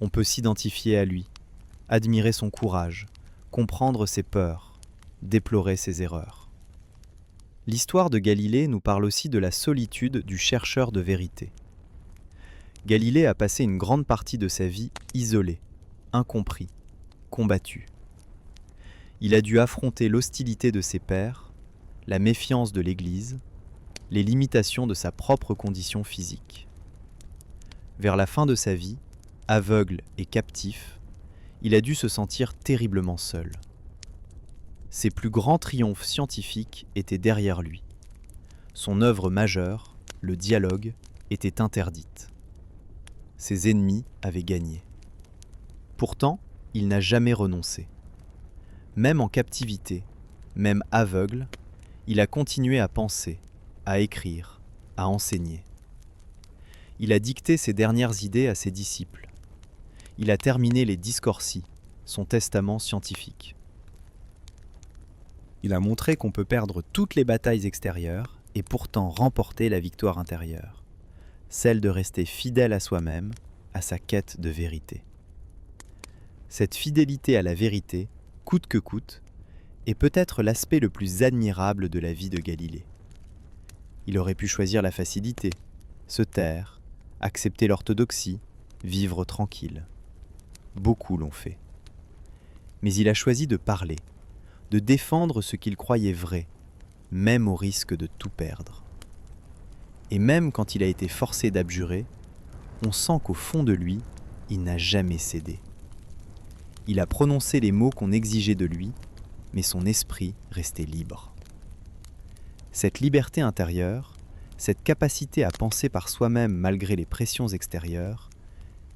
On peut s'identifier à lui, admirer son courage, comprendre ses peurs, déplorer ses erreurs. L'histoire de Galilée nous parle aussi de la solitude du chercheur de vérité. Galilée a passé une grande partie de sa vie isolé, incompris, combattu. Il a dû affronter l'hostilité de ses pairs, la méfiance de l'Église, les limitations de sa propre condition physique. Vers la fin de sa vie, aveugle et captif, il a dû se sentir terriblement seul. Ses plus grands triomphes scientifiques étaient derrière lui. Son œuvre majeure, le dialogue, était interdite. Ses ennemis avaient gagné. Pourtant, il n'a jamais renoncé. Même en captivité, même aveugle, il a continué à penser, à écrire, à enseigner. Il a dicté ses dernières idées à ses disciples. Il a terminé les Discorsi, son testament scientifique. Il a montré qu'on peut perdre toutes les batailles extérieures et pourtant remporter la victoire intérieure, celle de rester fidèle à soi-même, à sa quête de vérité. Cette fidélité à la vérité, coûte que coûte, est peut-être l'aspect le plus admirable de la vie de Galilée. Il aurait pu choisir la facilité, se taire, accepter l'orthodoxie, vivre tranquille. Beaucoup l'ont fait. Mais il a choisi de parler, de défendre ce qu'il croyait vrai, même au risque de tout perdre. Et même quand il a été forcé d'abjurer, on sent qu'au fond de lui, il n'a jamais cédé. Il a prononcé les mots qu'on exigeait de lui, mais son esprit restait libre. Cette liberté intérieure, cette capacité à penser par soi-même malgré les pressions extérieures,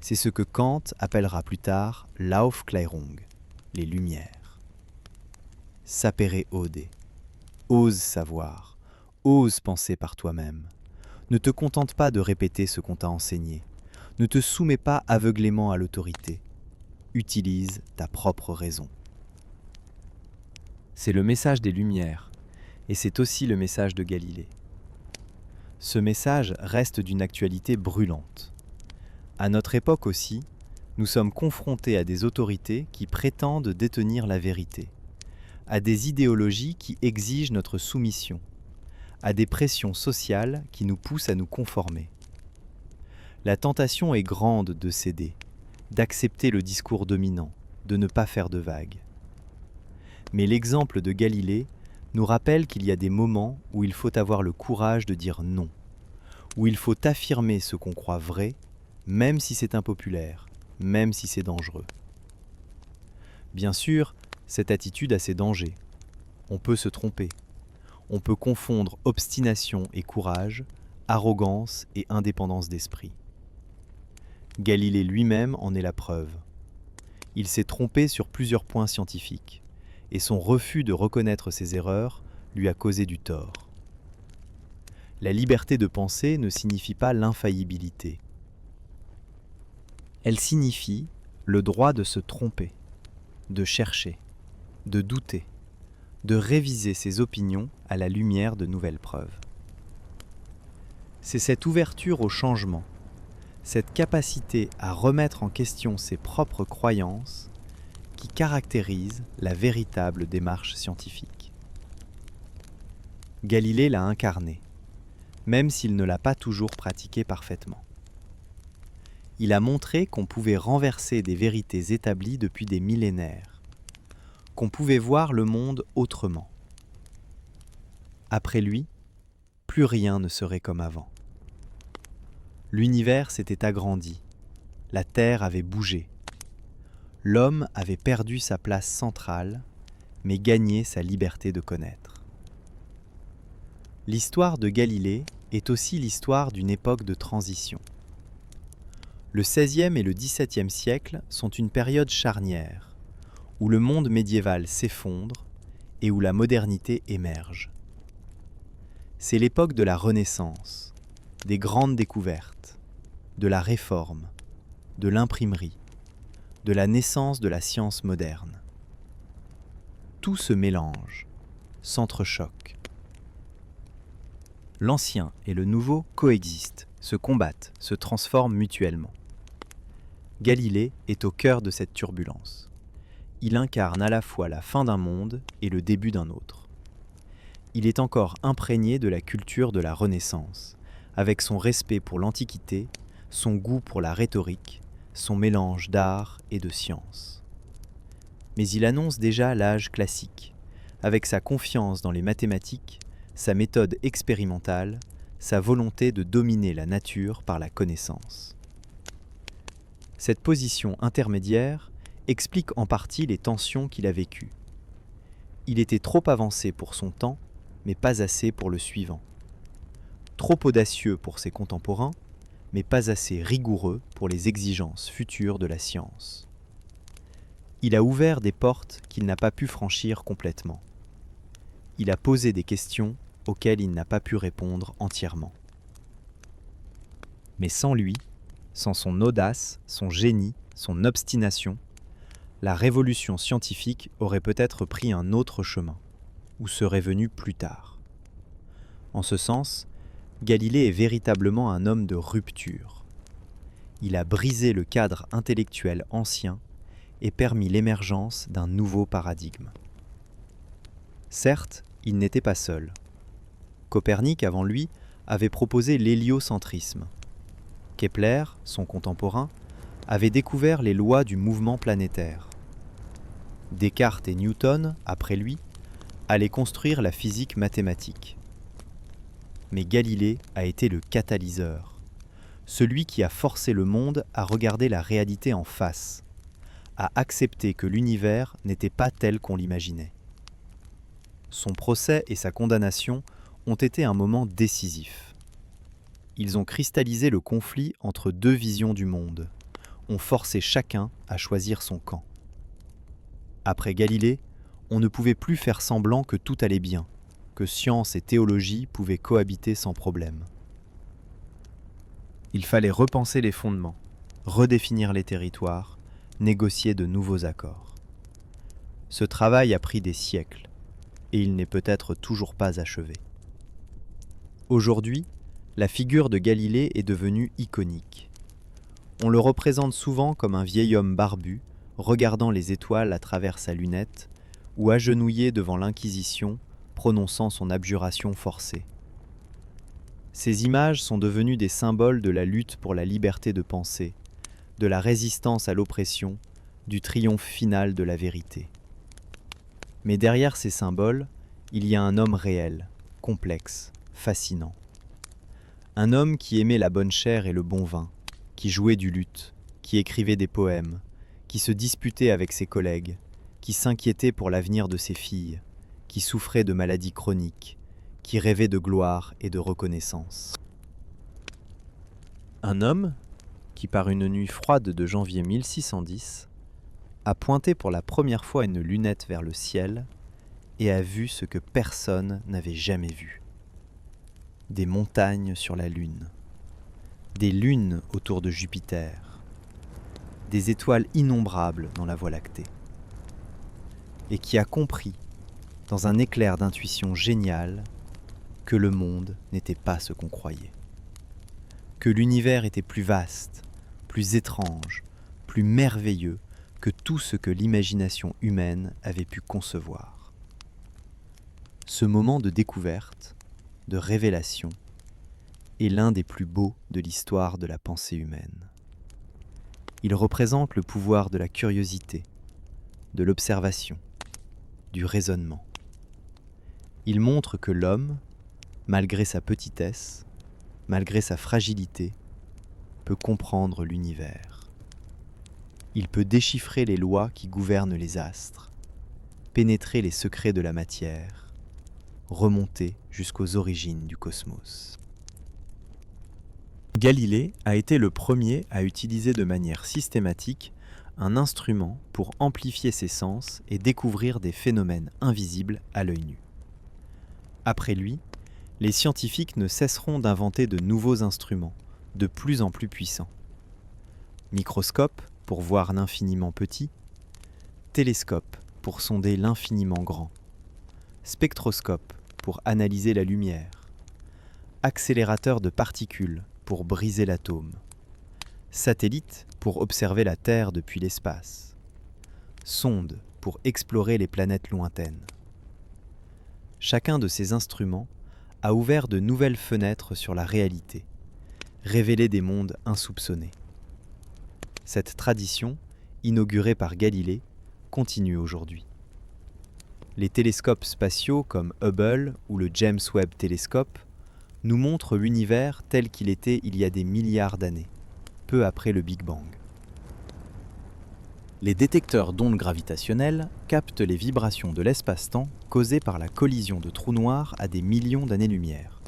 c'est ce que Kant appellera plus tard l'Aufklärung, les Lumières. Sapere aude, ose savoir, ose penser par toi-même. Ne te contente pas de répéter ce qu'on t'a enseigné, ne te soumets pas aveuglément à l'autorité. Utilise ta propre raison. C'est le message des Lumières, et c'est aussi le message de Galilée. Ce message reste d'une actualité brûlante. À notre époque aussi, nous sommes confrontés à des autorités qui prétendent détenir la vérité, à des idéologies qui exigent notre soumission, à des pressions sociales qui nous poussent à nous conformer. La tentation est grande de céder, d'accepter le discours dominant, de ne pas faire de vagues. Mais l'exemple de Galilée nous rappelle qu'il y a des moments où il faut avoir le courage de dire non, où il faut affirmer ce qu'on croit vrai, même si c'est impopulaire, même si c'est dangereux. Bien sûr, cette attitude a ses dangers. On peut se tromper. On peut confondre obstination et courage, arrogance et indépendance d'esprit. Galilée lui-même en est la preuve. Il s'est trompé sur plusieurs points scientifiques, et son refus de reconnaître ses erreurs lui a causé du tort. La liberté de penser ne signifie pas l'infaillibilité. Elle signifie le droit de se tromper, de chercher, de douter, de réviser ses opinions à la lumière de nouvelles preuves. C'est cette ouverture au changement, cette capacité à remettre en question ses propres croyances qui caractérise la véritable démarche scientifique. Galilée l'a incarné, même s'il ne l'a pas toujours pratiqué parfaitement. Il a montré qu'on pouvait renverser des vérités établies depuis des millénaires, qu'on pouvait voir le monde autrement. Après lui, plus rien ne serait comme avant. L'univers s'était agrandi, la Terre avait bougé. L'homme avait perdu sa place centrale, mais gagné sa liberté de connaître. L'histoire de Galilée est aussi l'histoire d'une époque de transition. Le XVIe et le XVIIe siècle sont une période charnière, où le monde médiéval s'effondre et où la modernité émerge. C'est l'époque de la Renaissance, des grandes découvertes, de la réforme, de l'imprimerie, de la naissance de la science moderne. Tout se mélange, s'entrechoque. L'ancien et le nouveau coexistent, se combattent, se transforment mutuellement. Galilée est au cœur de cette turbulence. Il incarne à la fois la fin d'un monde et le début d'un autre. Il est encore imprégné de la culture de la Renaissance, avec son respect pour l'Antiquité, son goût pour la rhétorique, son mélange d'art et de science. Mais il annonce déjà l'âge classique, avec sa confiance dans les mathématiques, sa méthode expérimentale, sa volonté de dominer la nature par la connaissance. Cette position intermédiaire explique en partie les tensions qu'il a vécues. Il était trop avancé pour son temps, mais pas assez pour le suivant. Trop audacieux pour ses contemporains, mais pas assez rigoureux pour les exigences futures de la science. Il a ouvert des portes qu'il n'a pas pu franchir complètement. Il a posé des questions auxquelles il n'a pas pu répondre entièrement. Mais sans lui, sans son audace, son génie, son obstination, la révolution scientifique aurait peut-être pris un autre chemin, ou serait venue plus tard. En ce sens, Galilée est véritablement un homme de rupture. Il a brisé le cadre intellectuel ancien et permis l'émergence d'un nouveau paradigme. Certes, il n'était pas seul. Copernic, avant lui, avait proposé l'héliocentrisme. Kepler, son contemporain, avait découvert les lois du mouvement planétaire. Descartes et Newton, après lui, allaient construire la physique mathématique. Mais Galilée a été le catalyseur, celui qui a forcé le monde à regarder la réalité en face, à accepter que l'univers n'était pas tel qu'on l'imaginait. Son procès et sa condamnation ont été un moment décisif. Ils ont cristallisé le conflit entre deux visions du monde, ont forcé chacun à choisir son camp. Après Galilée, on ne pouvait plus faire semblant que tout allait bien, que science et théologie pouvaient cohabiter sans problème. Il fallait repenser les fondements, redéfinir les territoires, négocier de nouveaux accords. Ce travail a pris des siècles, et il n'est peut-être toujours pas achevé. Aujourd'hui, la figure de Galilée est devenue iconique. On le représente souvent comme un vieil homme barbu, regardant les étoiles à travers sa lunette, ou agenouillé devant l'Inquisition, prononçant son abjuration forcée. Ces images sont devenues des symboles de la lutte pour la liberté de penser, de la résistance à l'oppression, du triomphe final de la vérité. Mais derrière ces symboles, il y a un homme réel, complexe, fascinant. Un homme qui aimait la bonne chair et le bon vin, qui jouait du luth, qui écrivait des poèmes, qui se disputait avec ses collègues, qui s'inquiétait pour l'avenir de ses filles, qui souffrait de maladies chroniques, qui rêvait de gloire et de reconnaissance. Un homme qui, par une nuit froide de janvier 1610, a pointé pour la première fois une lunette vers le ciel et a vu ce que personne n'avait jamais vu. Des montagnes sur la Lune, des lunes autour de Jupiter, des étoiles innombrables dans la Voie lactée, et qui a compris, dans un éclair d'intuition géniale, que le monde n'était pas ce qu'on croyait, que l'univers était plus vaste, plus étrange, plus merveilleux que tout ce que l'imagination humaine avait pu concevoir. Ce moment de découverte, de révélation, est l'un des plus beaux de l'histoire de la pensée humaine. Il représente le pouvoir de la curiosité, de l'observation, du raisonnement. Il montre que l'homme, malgré sa petitesse, malgré sa fragilité, peut comprendre l'univers. Il peut déchiffrer les lois qui gouvernent les astres, pénétrer les secrets de la matière, remonter jusqu'aux origines du cosmos. Galilée a été le premier à utiliser de manière systématique un instrument pour amplifier ses sens et découvrir des phénomènes invisibles à l'œil nu. Après lui, les scientifiques ne cesseront d'inventer de nouveaux instruments, de plus en plus puissants. Microscope pour voir l'infiniment petit, télescope pour sonder l'infiniment grand, spectroscope pour analyser la lumière, accélérateur de particules pour briser l'atome, satellite pour observer la Terre depuis l'espace, sonde pour explorer les planètes lointaines. Chacun de ces instruments a ouvert de nouvelles fenêtres sur la réalité, révélé des mondes insoupçonnés. Cette tradition, inaugurée par Galilée, continue aujourd'hui. Les télescopes spatiaux comme Hubble ou le James Webb Telescope nous montrent l'univers tel qu'il était il y a des milliards d'années, peu après le Big Bang. Les détecteurs d'ondes gravitationnelles captent les vibrations de l'espace-temps causées par la collision de trous noirs à des millions d'années-lumière.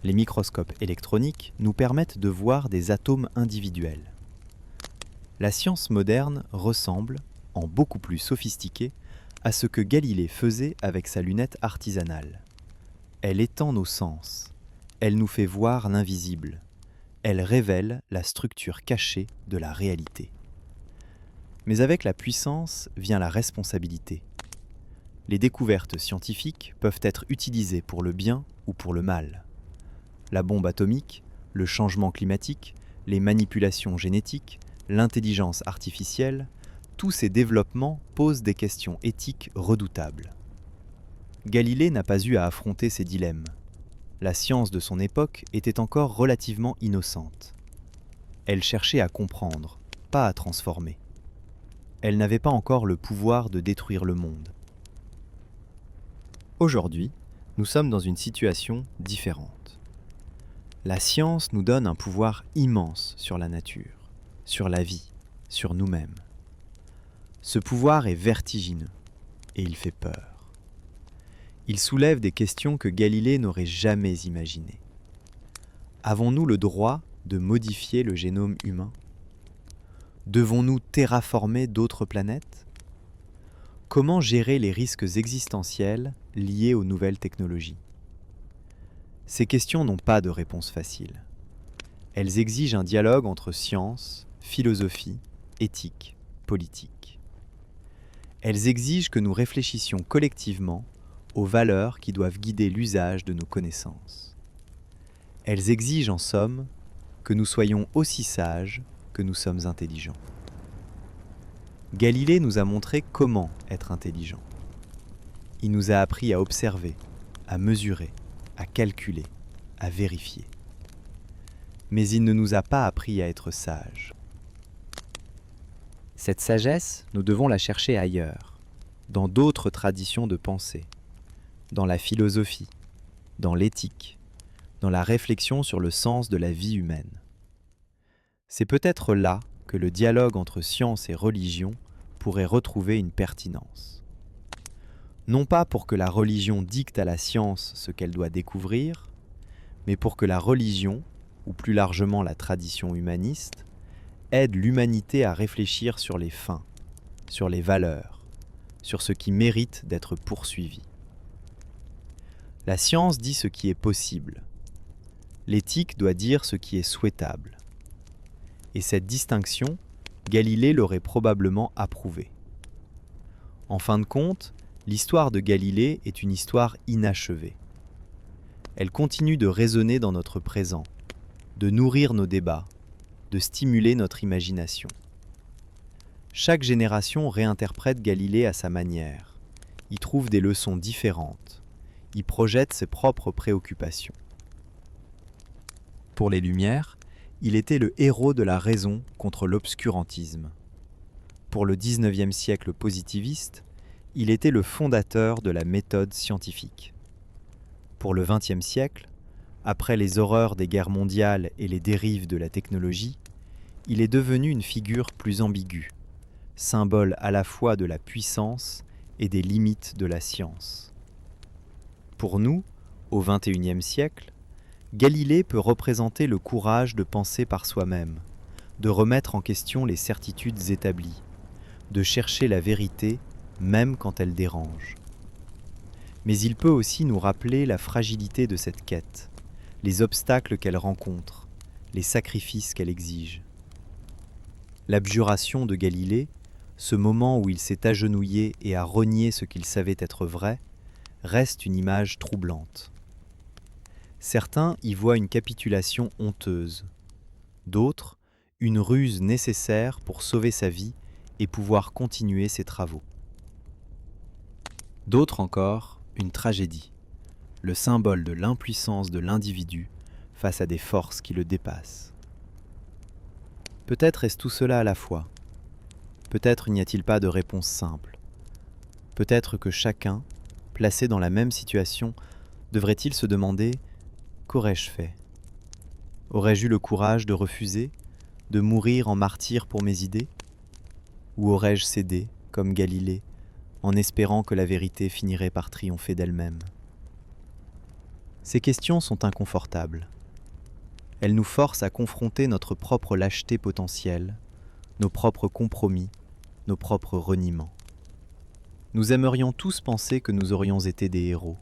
Les microscopes électroniques nous permettent de voir des atomes individuels. La science moderne ressemble, en beaucoup plus sophistiqué, à ce que Galilée faisait avec sa lunette artisanale. Elle étend nos sens, elle nous fait voir l'invisible, elle révèle la structure cachée de la réalité. Mais avec la puissance vient la responsabilité. Les découvertes scientifiques peuvent être utilisées pour le bien ou pour le mal. La bombe atomique, le changement climatique, les manipulations génétiques, l'intelligence artificielle, tous ces développements posent des questions éthiques redoutables. Galilée n'a pas eu à affronter ces dilemmes. La science de son époque était encore relativement innocente. Elle cherchait à comprendre, pas à transformer. Elle n'avait pas encore le pouvoir de détruire le monde. Aujourd'hui, nous sommes dans une situation différente. La science nous donne un pouvoir immense sur la nature, sur la vie, sur nous-mêmes. Ce pouvoir est vertigineux et il fait peur. Il soulève des questions que Galilée n'aurait jamais imaginées. Avons-nous le droit de modifier le génome humain ? Devons-nous terraformer d'autres planètes ? Comment gérer les risques existentiels liés aux nouvelles technologies ? Ces questions n'ont pas de réponse facile. Elles exigent un dialogue entre science, philosophie, éthique, politique. Elles exigent que nous réfléchissions collectivement aux valeurs qui doivent guider l'usage de nos connaissances. Elles exigent en somme que nous soyons aussi sages que nous sommes intelligents. Galilée nous a montré comment être intelligent. Il nous a appris à observer, à mesurer, à calculer, à vérifier. Mais il ne nous a pas appris à être sages. Cette sagesse, nous devons la chercher ailleurs, dans d'autres traditions de pensée, dans la philosophie, dans l'éthique, dans la réflexion sur le sens de la vie humaine. C'est peut-être là que le dialogue entre science et religion pourrait retrouver une pertinence. Non pas pour que la religion dicte à la science ce qu'elle doit découvrir, mais pour que la religion, ou plus largement la tradition humaniste, aide l'humanité à réfléchir sur les fins, sur les valeurs, sur ce qui mérite d'être poursuivi. La science dit ce qui est possible. L'éthique doit dire ce qui est souhaitable. Et cette distinction, Galilée l'aurait probablement approuvée. En fin de compte, l'histoire de Galilée est une histoire inachevée. Elle continue de résonner dans notre présent, de nourrir nos débats, de stimuler notre imagination. Chaque génération réinterprète Galilée à sa manière, y trouve des leçons différentes, y projette ses propres préoccupations. Pour les Lumières, il était le héros de la raison contre l'obscurantisme. Pour le XIXe siècle positiviste, il était le fondateur de la méthode scientifique. Pour le XXe siècle, après les horreurs des guerres mondiales et les dérives de la technologie, il est devenu une figure plus ambiguë, symbole à la fois de la puissance et des limites de la science. Pour nous, au XXIe siècle, Galilée peut représenter le courage de penser par soi-même, de remettre en question les certitudes établies, de chercher la vérité même quand elle dérange. Mais il peut aussi nous rappeler la fragilité de cette quête, les obstacles qu'elle rencontre, les sacrifices qu'elle exige. L'abjuration de Galilée, ce moment où il s'est agenouillé et a renié ce qu'il savait être vrai, reste une image troublante. Certains y voient une capitulation honteuse, d'autres, une ruse nécessaire pour sauver sa vie et pouvoir continuer ses travaux. D'autres encore, une tragédie, le symbole de l'impuissance de l'individu face à des forces qui le dépassent. Peut-être est-ce tout cela à la fois. Peut-être n'y a-t-il pas de réponse simple. Peut-être que chacun, placé dans la même situation, devrait-il se demander « Qu'aurais-je fait ? Aurais-je eu le courage de refuser, de mourir en martyr pour mes idées ? Ou aurais-je cédé, comme Galilée, en espérant que la vérité finirait par triompher d'elle-même ?» Ces questions sont inconfortables. Elles nous forcent à confronter notre propre lâcheté potentielle, nos propres compromis, nos propres reniements. Nous aimerions tous penser que nous aurions été des héros.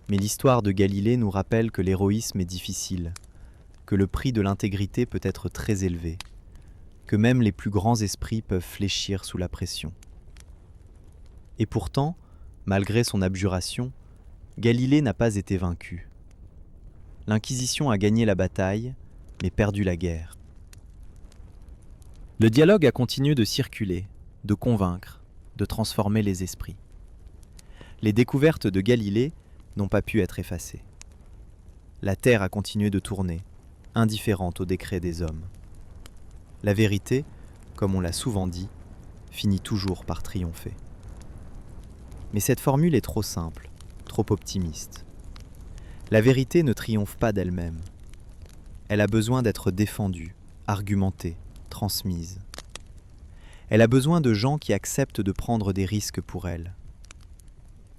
Mais l'histoire de Galilée nous rappelle que l'héroïsme est difficile, que le prix de l'intégrité peut être très élevé, que même les plus grands esprits peuvent fléchir sous la pression. Et pourtant, malgré son abjuration, Galilée n'a pas été vaincu. L'Inquisition a gagné la bataille, mais perdu la guerre. Le dialogue a continué de circuler, de convaincre, de transformer les esprits. Les découvertes de Galilée n'ont pas pu être effacées. La Terre a continué de tourner, indifférente aux décrets des hommes. La vérité, comme on l'a souvent dit, finit toujours par triompher. Mais cette formule est trop simple, trop optimiste. La vérité ne triomphe pas d'elle-même. Elle a besoin d'être défendue, argumentée, transmise. Elle a besoin de gens qui acceptent de prendre des risques pour elle.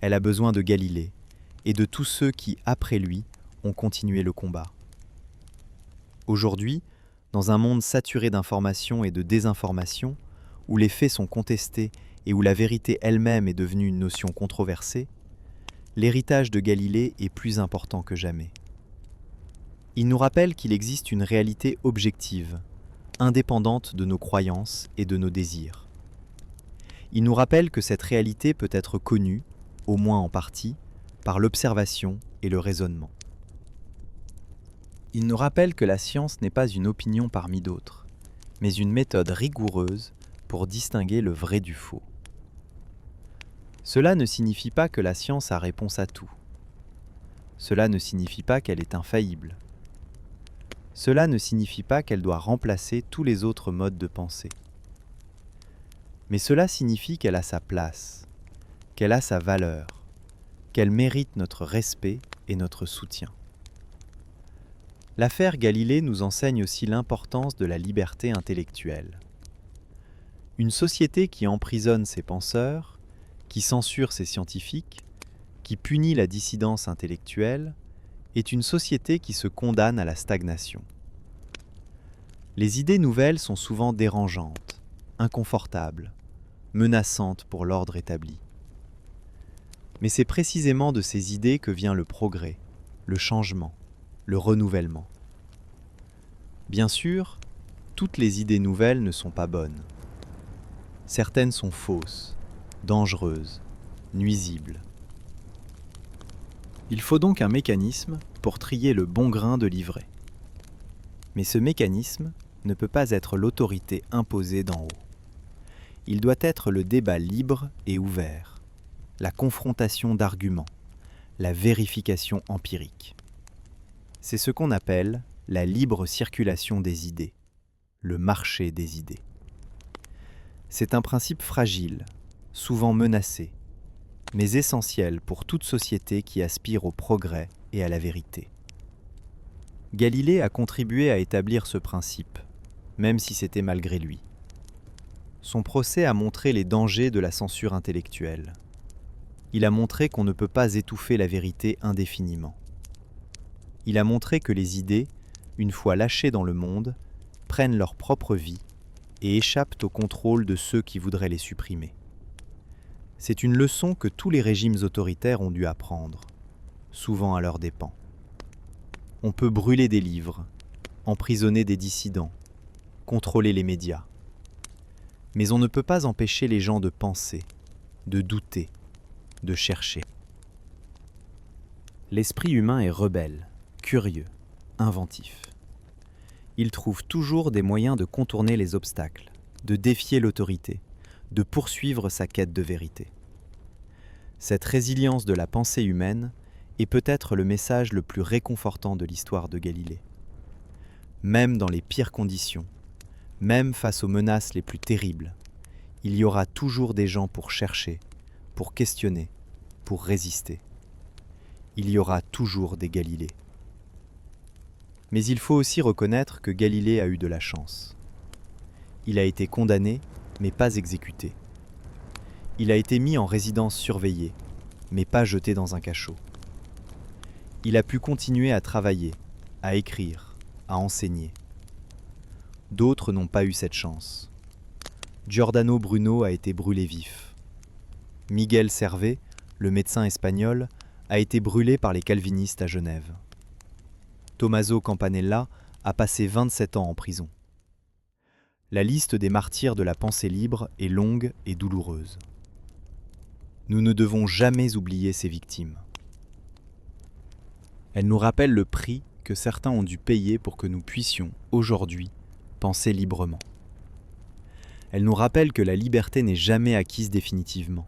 Elle a besoin de Galilée et de tous ceux qui, après lui, ont continué le combat. Aujourd'hui, dans un monde saturé d'informations et de désinformations, où les faits sont contestés et où la vérité elle-même est devenue une notion controversée, l'héritage de Galilée est plus important que jamais. Il nous rappelle qu'il existe une réalité objective, indépendante de nos croyances et de nos désirs. Il nous rappelle que cette réalité peut être connue, au moins en partie, par l'observation et le raisonnement. Il nous rappelle que la science n'est pas une opinion parmi d'autres, mais une méthode rigoureuse pour distinguer le vrai du faux. Cela ne signifie pas que la science a réponse à tout. cela ne signifie pas qu'elle est infaillible. Cela ne signifie pas qu'elle doit remplacer tous les autres modes de pensée. Mais cela signifie qu'elle a sa place, qu'elle a sa valeur, qu'elle mérite notre respect et notre soutien. L'affaire Galilée nous enseigne aussi l'importance de la liberté intellectuelle. Une société qui emprisonne ses penseurs, qui censure ses scientifiques, qui punit la dissidence intellectuelle, est une société qui se condamne à la stagnation. Les idées nouvelles sont souvent dérangeantes, inconfortables, menaçantes pour l'ordre établi. Mais c'est précisément de ces idées que vient le progrès, le changement, le renouvellement. Bien sûr, toutes les idées nouvelles ne sont pas bonnes. Certaines sont fausses, dangereuses, nuisibles. Il faut donc un mécanisme pour trier le bon grain de l'ivraie. Mais ce mécanisme ne peut pas être l'autorité imposée d'en haut. Il doit être le débat libre et ouvert, la confrontation d'arguments, la vérification empirique. C'est ce qu'on appelle la libre circulation des idées, le marché des idées. C'est un principe fragile, souvent menacé, mais essentiel pour toute société qui aspire au progrès et à la vérité. Galilée a contribué à établir ce principe, même si c'était malgré lui. Son procès a montré les dangers de la censure intellectuelle. Il a montré qu'on ne peut pas étouffer la vérité indéfiniment. Il a montré que les idées, une fois lâchées dans le monde, prennent leur propre vie et échappent au contrôle de ceux qui voudraient les supprimer. C'est une leçon que tous les régimes autoritaires ont dû apprendre, souvent à leurs dépens. On peut brûler des livres, emprisonner des dissidents, contrôler les médias. Mais on ne peut pas empêcher les gens de penser, de douter, de chercher. L'esprit humain est rebelle, curieux, inventif. Il trouve toujours des moyens de contourner les obstacles, de défier l'autorité, de poursuivre sa quête de vérité. Cette résilience de la pensée humaine est peut-être le message le plus réconfortant de l'histoire de Galilée. Même dans les pires conditions, même face aux menaces les plus terribles, il y aura toujours des gens pour chercher, pour questionner, pour résister. Il y aura toujours des Galilées. Mais il faut aussi reconnaître que Galilée a eu de la chance. Il a été condamné, mais pas exécuté. Il a été mis en résidence surveillée, mais pas jeté dans un cachot. Il a pu continuer à travailler, à écrire, à enseigner. D'autres n'ont pas eu cette chance. Giordano Bruno a été brûlé vif. Miguel Servet, le médecin espagnol, a été brûlé par les calvinistes à Genève. Tommaso Campanella a passé 27 ans en prison. La liste des martyrs de la pensée libre est longue et douloureuse. Nous ne devons jamais oublier ces victimes. Elles nous rappellent le prix que certains ont dû payer pour que nous puissions, aujourd'hui, penser librement. Elles nous rappellent que la liberté n'est jamais acquise définitivement,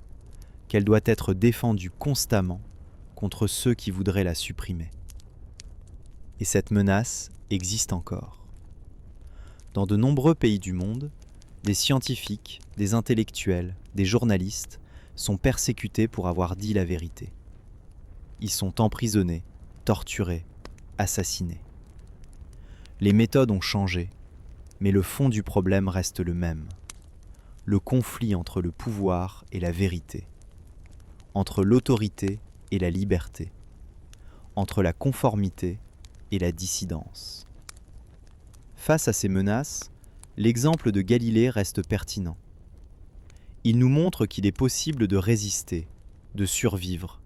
qu'elle doit être défendue constamment contre ceux qui voudraient la supprimer. Et cette menace existe encore. Dans de nombreux pays du monde, des scientifiques, des intellectuels, des journalistes sont persécutés pour avoir dit la vérité. Ils sont emprisonnés, torturés, assassinés. Les méthodes ont changé, mais le fond du problème reste le même. Le conflit entre le pouvoir et la vérité, entre l'autorité et la liberté, entre la conformité et la dissidence. Face à ces menaces, l'exemple de Galilée reste pertinent. Il nous montre qu'il est possible de résister, de survivre,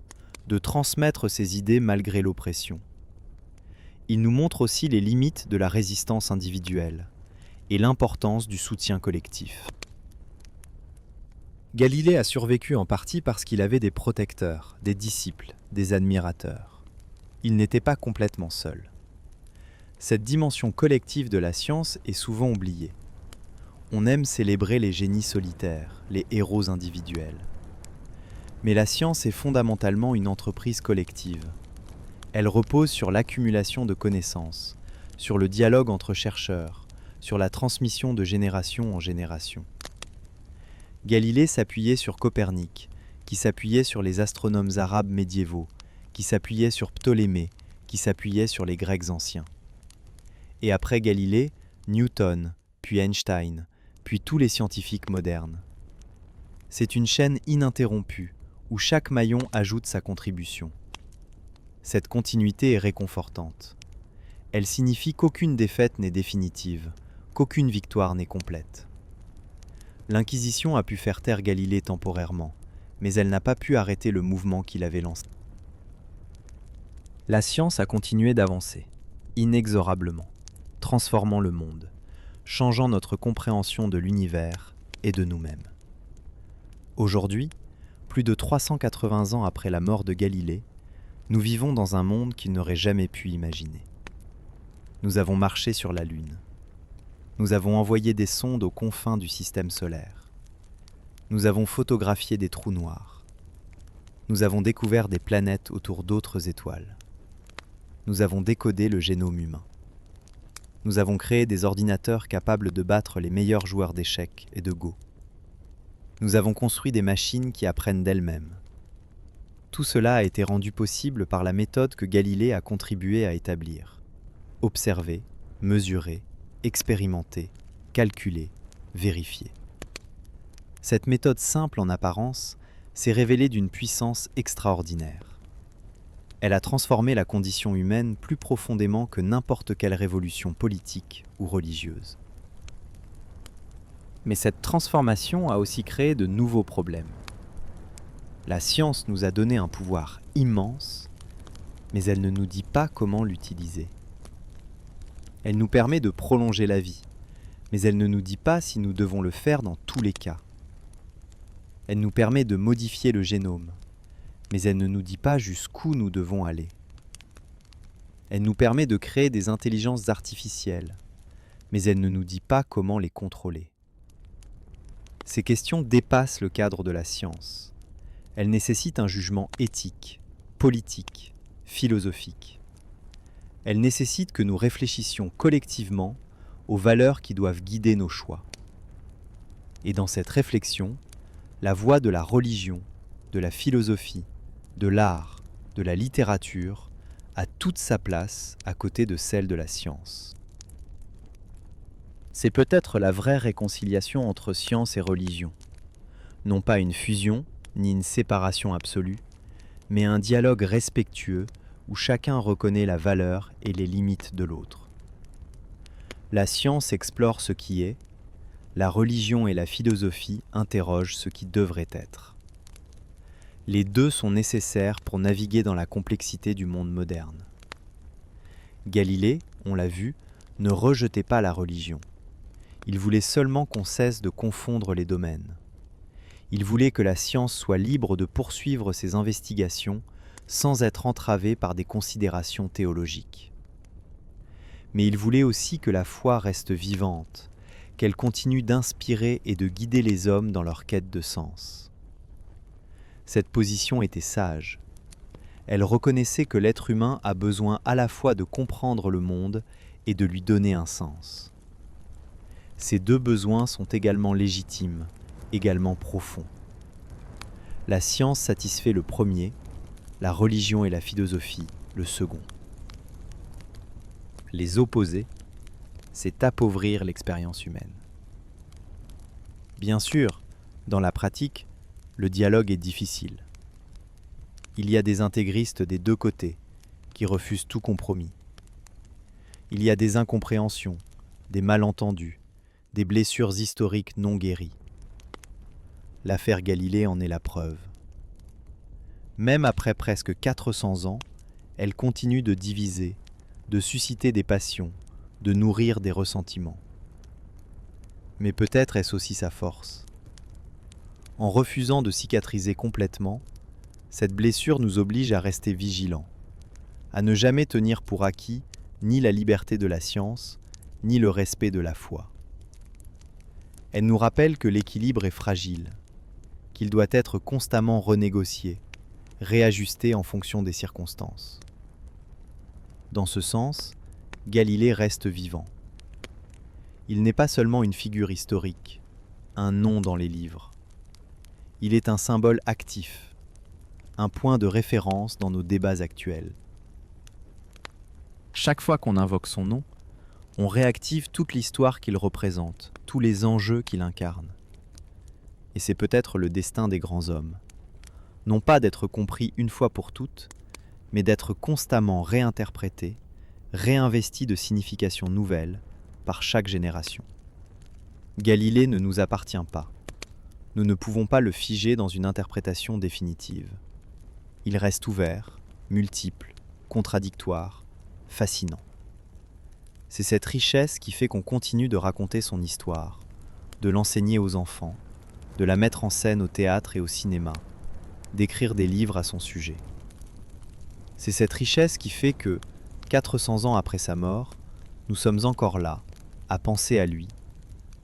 de transmettre ses idées malgré l'oppression. Il nous montre aussi les limites de la résistance individuelle et l'importance du soutien collectif. Galilée a survécu en partie parce qu'il avait des protecteurs, des disciples, des admirateurs. Il n'était pas complètement seul. Cette dimension collective de la science est souvent oubliée. On aime célébrer les génies solitaires, les héros individuels. Mais la science est fondamentalement une entreprise collective. Elle repose sur l'accumulation de connaissances, sur le dialogue entre chercheurs, sur la transmission de génération en génération. Galilée s'appuyait sur Copernic, qui s'appuyait sur les astronomes arabes médiévaux, qui s'appuyait sur Ptolémée, qui s'appuyait sur les Grecs anciens. Et après Galilée, Newton, puis Einstein, puis tous les scientifiques modernes. C'est une chaîne ininterrompue, où chaque maillon ajoute sa contribution. Cette continuité est réconfortante. Elle signifie qu'aucune défaite n'est définitive, qu'aucune victoire n'est complète. L'Inquisition a pu faire taire Galilée temporairement, mais elle n'a pas pu arrêter le mouvement qu'il avait lancé. La science a continué d'avancer, inexorablement, transformant le monde, changeant notre compréhension de l'univers et de nous-mêmes. Aujourd'hui, plus de 380 ans après la mort de Galilée, nous vivons dans un monde qu'il n'aurait jamais pu imaginer. Nous avons marché sur la Lune. Nous avons envoyé des sondes aux confins du système solaire. Nous avons photographié des trous noirs. Nous avons découvert des planètes autour d'autres étoiles. Nous avons décodé le génome humain. Nous avons créé des ordinateurs capables de battre les meilleurs joueurs d'échecs et de Go. Nous avons construit des machines qui apprennent d'elles-mêmes. Tout cela a été rendu possible par la méthode que Galilée a contribué à établir. Observer, mesurer, expérimenter, calculer, vérifier. Cette méthode simple en apparence s'est révélée d'une puissance extraordinaire. Elle a transformé la condition humaine plus profondément que n'importe quelle révolution politique ou religieuse. Mais cette transformation a aussi créé de nouveaux problèmes. La science nous a donné un pouvoir immense, mais elle ne nous dit pas comment l'utiliser. Elle nous permet de prolonger la vie, mais elle ne nous dit pas si nous devons le faire dans tous les cas. Elle nous permet de modifier le génome, mais elle ne nous dit pas jusqu'où nous devons aller. Elle nous permet de créer des intelligences artificielles, mais elle ne nous dit pas comment les contrôler. Ces questions dépassent le cadre de la science. Elles nécessitent un jugement éthique, politique, philosophique. Elles nécessitent que nous réfléchissions collectivement aux valeurs qui doivent guider nos choix. Et dans cette réflexion, la voix de la religion, de la philosophie, de l'art, de la littérature a toute sa place à côté de celle de la science. C'est peut-être la vraie réconciliation entre science et religion. Non pas une fusion, ni une séparation absolue, mais un dialogue respectueux où chacun reconnaît la valeur et les limites de l'autre. La science explore ce qui est, la religion et la philosophie interrogent ce qui devrait être. Les deux sont nécessaires pour naviguer dans la complexité du monde moderne. Galilée, on l'a vu, ne rejetait pas la religion. Il voulait seulement qu'on cesse de confondre les domaines. Il voulait que la science soit libre de poursuivre ses investigations sans être entravée par des considérations théologiques. Mais il voulait aussi que la foi reste vivante, qu'elle continue d'inspirer et de guider les hommes dans leur quête de sens. Cette position était sage. Elle reconnaissait que l'être humain a besoin à la fois de comprendre le monde et de lui donner un sens. Ces deux besoins sont également légitimes, également profonds. La science satisfait le premier, la religion et la philosophie le second. Les opposer, c'est appauvrir l'expérience humaine. Bien sûr, dans la pratique, le dialogue est difficile. Il y a des intégristes des deux côtés qui refusent tout compromis. Il y a des incompréhensions, des malentendus, des blessures historiques non guéries. L'affaire Galilée en est la preuve. Même après presque 400 ans, elle continue de diviser, de susciter des passions, de nourrir des ressentiments. Mais peut-être est-ce aussi sa force. En refusant de cicatriser complètement, cette blessure nous oblige à rester vigilants, à ne jamais tenir pour acquis ni la liberté de la science, ni le respect de la foi. Elle nous rappelle que l'équilibre est fragile, qu'il doit être constamment renégocié, réajusté en fonction des circonstances. Dans ce sens, Galilée reste vivant. Il n'est pas seulement une figure historique, un nom dans les livres. Il est un symbole actif, un point de référence dans nos débats actuels. Chaque fois qu'on invoque son nom, on réactive toute l'histoire qu'il représente, tous les enjeux qu'il incarne. Et c'est peut-être le destin des grands hommes. Non pas d'être compris une fois pour toutes, mais d'être constamment réinterprété, réinvesti de significations nouvelles par chaque génération. Galilée ne nous appartient pas. Nous ne pouvons pas le figer dans une interprétation définitive. Il reste ouvert, multiple, contradictoire, fascinant. C'est cette richesse qui fait qu'on continue de raconter son histoire, de l'enseigner aux enfants, de la mettre en scène au théâtre et au cinéma, d'écrire des livres à son sujet. C'est cette richesse qui fait que, 400 ans après sa mort, nous sommes encore là, à penser à lui,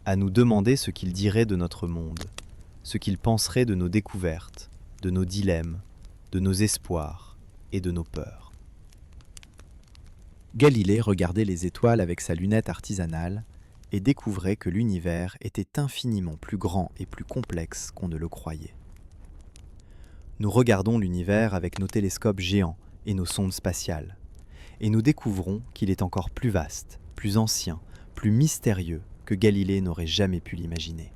à nous demander ce qu'il dirait de notre monde, ce qu'il penserait de nos découvertes, de nos dilemmes, de nos espoirs et de nos peurs. Galilée regardait les étoiles avec sa lunette artisanale et découvrait que l'univers était infiniment plus grand et plus complexe qu'on ne le croyait. Nous regardons l'univers avec nos télescopes géants et nos sondes spatiales, et nous découvrons qu'il est encore plus vaste, plus ancien, plus mystérieux que Galilée n'aurait jamais pu l'imaginer.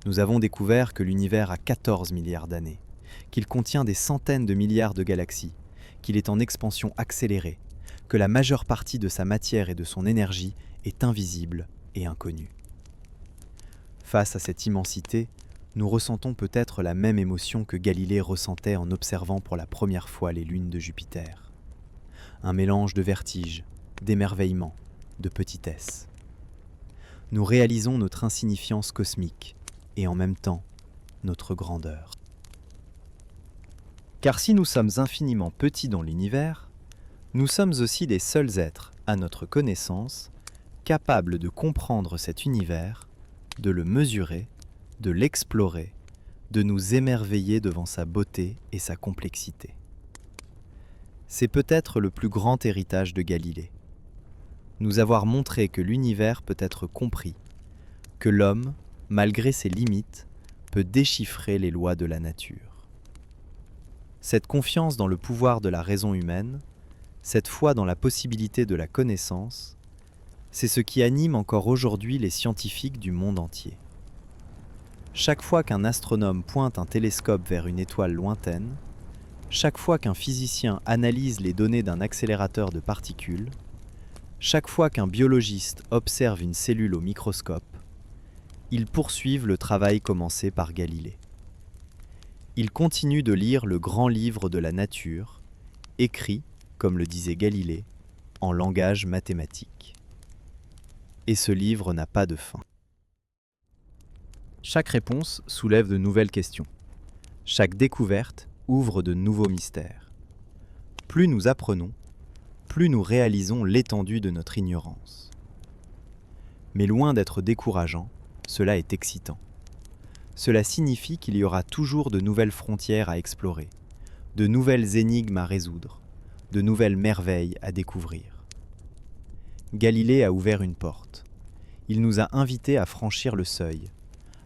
Nous avons découvert que l'univers a 14 milliards d'années, qu'il contient des centaines de milliards de galaxies, qu'il est en expansion accélérée, que la majeure partie de sa matière et de son énergie est invisible et inconnue. Face à cette immensité, nous ressentons peut-être la même émotion que Galilée ressentait en observant pour la première fois les lunes de Jupiter. Un mélange de vertige, d'émerveillement, de petitesse. Nous réalisons notre insignifiance cosmique et en même temps notre grandeur. Car si nous sommes infiniment petits dans l'univers, nous sommes aussi les seuls êtres, à notre connaissance, capables de comprendre cet univers, de le mesurer, de l'explorer, de nous émerveiller devant sa beauté et sa complexité. C'est peut-être le plus grand héritage de Galilée. Nous avoir montré que l'univers peut être compris, que l'homme, malgré ses limites, peut déchiffrer les lois de la nature. Cette confiance dans le pouvoir de la raison humaine, cette foi dans la possibilité de la connaissance, c'est ce qui anime encore aujourd'hui les scientifiques du monde entier. Chaque fois qu'un astronome pointe un télescope vers une étoile lointaine, chaque fois qu'un physicien analyse les données d'un accélérateur de particules, chaque fois qu'un biologiste observe une cellule au microscope, ils poursuivent le travail commencé par Galilée. Ils continuent de lire le grand livre de la nature, écrit, comme le disait Galilée, en langage mathématique. Et ce livre n'a pas de fin. Chaque réponse soulève de nouvelles questions. Chaque découverte ouvre de nouveaux mystères. Plus nous apprenons, plus nous réalisons l'étendue de notre ignorance. Mais loin d'être décourageant, cela est excitant. Cela signifie qu'il y aura toujours de nouvelles frontières à explorer, de nouvelles énigmes à résoudre, de nouvelles merveilles à découvrir. Galilée a ouvert une porte. Il nous a invités à franchir le seuil,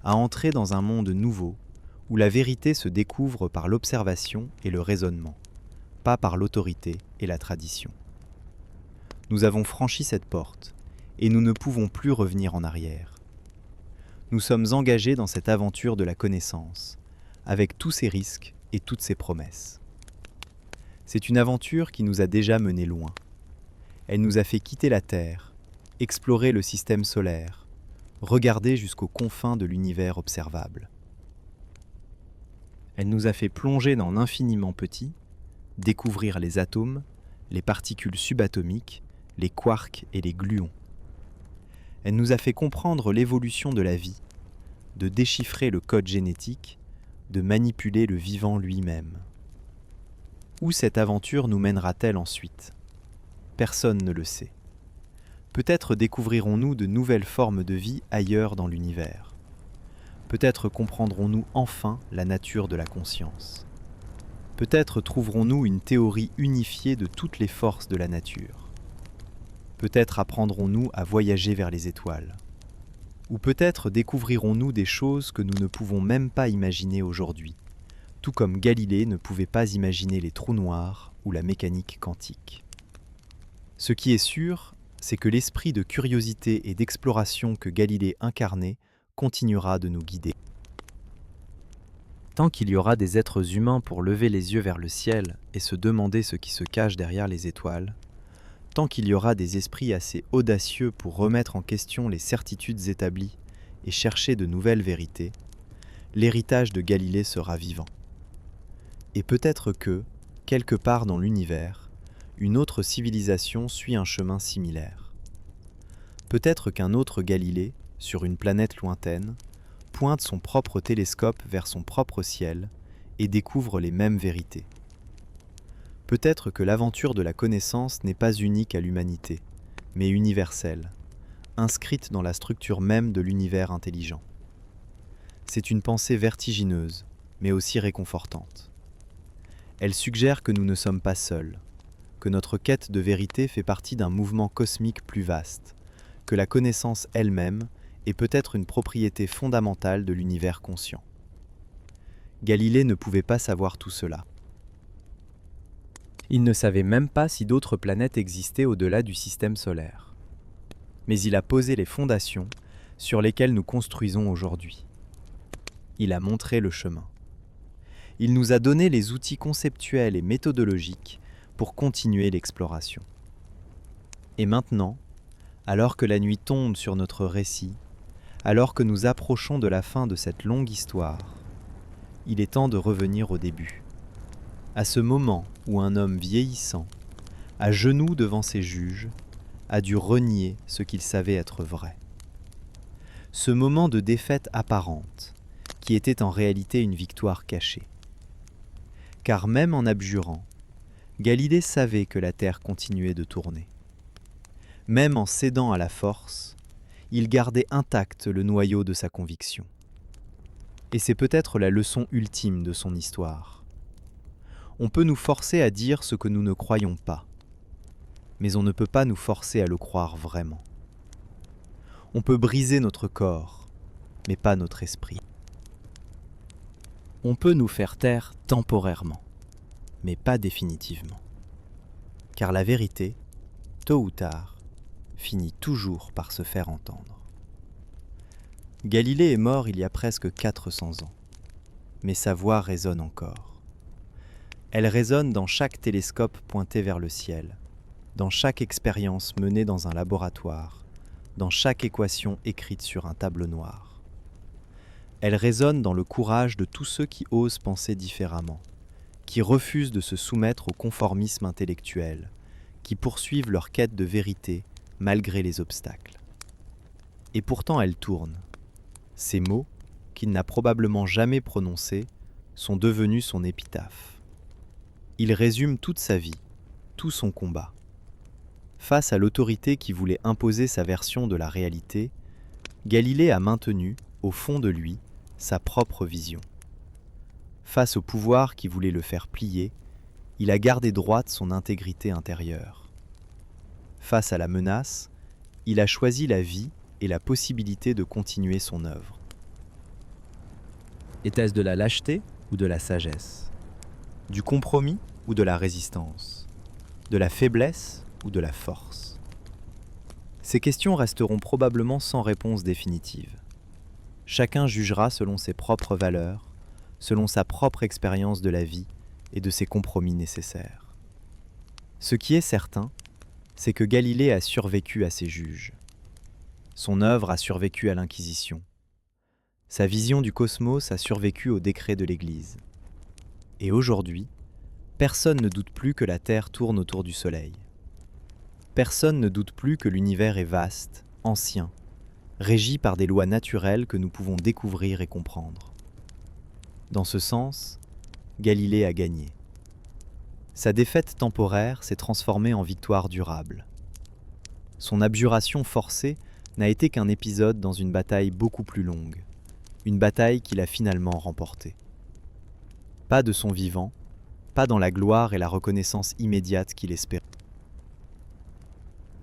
à entrer dans un monde nouveau où la vérité se découvre par l'observation et le raisonnement, pas par l'autorité et la tradition. Nous avons franchi cette porte et nous ne pouvons plus revenir en arrière. Nous sommes engagés dans cette aventure de la connaissance, avec tous ses risques et toutes ses promesses. C'est une aventure qui nous a déjà menés loin. Elle nous a fait quitter la Terre, explorer le système solaire, regarder jusqu'aux confins de l'univers observable. Elle nous a fait plonger dans l'infiniment petit, découvrir les atomes, les particules subatomiques, les quarks et les gluons. Elle nous a fait comprendre l'évolution de la vie, de déchiffrer le code génétique, de manipuler le vivant lui-même. Où cette aventure nous mènera-t-elle ensuite ? Personne ne le sait. Peut-être découvrirons-nous de nouvelles formes de vie ailleurs dans l'univers. Peut-être comprendrons-nous enfin la nature de la conscience. Peut-être trouverons-nous une théorie unifiée de toutes les forces de la nature. Peut-être apprendrons-nous à voyager vers les étoiles. Ou peut-être découvrirons-nous des choses que nous ne pouvons même pas imaginer aujourd'hui, tout comme Galilée ne pouvait pas imaginer les trous noirs ou la mécanique quantique. Ce qui est sûr, c'est que l'esprit de curiosité et d'exploration que Galilée incarnait continuera de nous guider. Tant qu'il y aura des êtres humains pour lever les yeux vers le ciel et se demander ce qui se cache derrière les étoiles, tant qu'il y aura des esprits assez audacieux pour remettre en question les certitudes établies et chercher de nouvelles vérités, l'héritage de Galilée sera vivant. Et peut-être que, quelque part dans l'univers, une autre civilisation suit un chemin similaire. Peut-être qu'un autre Galilée, sur une planète lointaine, pointe son propre télescope vers son propre ciel et découvre les mêmes vérités. Peut-être que l'aventure de la connaissance n'est pas unique à l'humanité, mais universelle, inscrite dans la structure même de l'univers intelligent. C'est une pensée vertigineuse, mais aussi réconfortante. Elle suggère que nous ne sommes pas seuls, que notre quête de vérité fait partie d'un mouvement cosmique plus vaste, que la connaissance elle-même est peut-être une propriété fondamentale de l'univers conscient. Galilée ne pouvait pas savoir tout cela. Il ne savait même pas si d'autres planètes existaient au-delà du système solaire. Mais il a posé les fondations sur lesquelles nous construisons aujourd'hui. Il a montré le chemin. Il nous a donné les outils conceptuels et méthodologiques pour continuer l'exploration. Et maintenant, alors que la nuit tombe sur notre récit, alors que nous approchons de la fin de cette longue histoire, il est temps de revenir au début, à ce moment où un homme vieillissant, à genoux devant ses juges, a dû renier ce qu'il savait être vrai. Ce moment de défaite apparente, qui était en réalité une victoire cachée. Car même en abjurant, Galilée savait que la Terre continuait de tourner. Même en cédant à la force, il gardait intact le noyau de sa conviction. Et c'est peut-être la leçon ultime de son histoire. On peut nous forcer à dire ce que nous ne croyons pas, mais on ne peut pas nous forcer à le croire vraiment. On peut briser notre corps, mais pas notre esprit. On peut nous faire taire temporairement, mais pas définitivement. Car la vérité, tôt ou tard, finit toujours par se faire entendre. Galilée est mort il y a presque 400 ans, mais sa voix résonne encore. Elle résonne dans chaque télescope pointé vers le ciel, dans chaque expérience menée dans un laboratoire, dans chaque équation écrite sur un tableau noir. Elle résonne dans le courage de tous ceux qui osent penser différemment, qui refusent de se soumettre au conformisme intellectuel, qui poursuivent leur quête de vérité malgré les obstacles. Et pourtant elle tourne. Ces mots, qu'il n'a probablement jamais prononcés, sont devenus son épitaphe. Il résume toute sa vie, tout son combat. Face à l'autorité qui voulait imposer sa version de la réalité, Galilée a maintenu, au fond de lui, sa propre vision. Face au pouvoir qui voulait le faire plier, il a gardé droite son intégrité intérieure. Face à la menace, il a choisi la vie et la possibilité de continuer son œuvre. Était-ce de la lâcheté ou de la sagesse? Du compromis ou de la résistance? De la faiblesse ou de la force? Ces questions resteront probablement sans réponse définitive. Chacun jugera selon ses propres valeurs, selon sa propre expérience de la vie et de ses compromis nécessaires. Ce qui est certain, c'est que Galilée a survécu à ses juges. Son œuvre a survécu à l'Inquisition. Sa vision du cosmos a survécu aux décrets de l'Église. Et aujourd'hui, personne ne doute plus que la Terre tourne autour du Soleil. Personne ne doute plus que l'univers est vaste, ancien, régi par des lois naturelles que nous pouvons découvrir et comprendre. Dans ce sens, Galilée a gagné. Sa défaite temporaire s'est transformée en victoire durable. Son abjuration forcée n'a été qu'un épisode dans une bataille beaucoup plus longue, une bataille qu'il a finalement remportée. Pas de son vivant, pas dans la gloire et la reconnaissance immédiate qu'il espérait.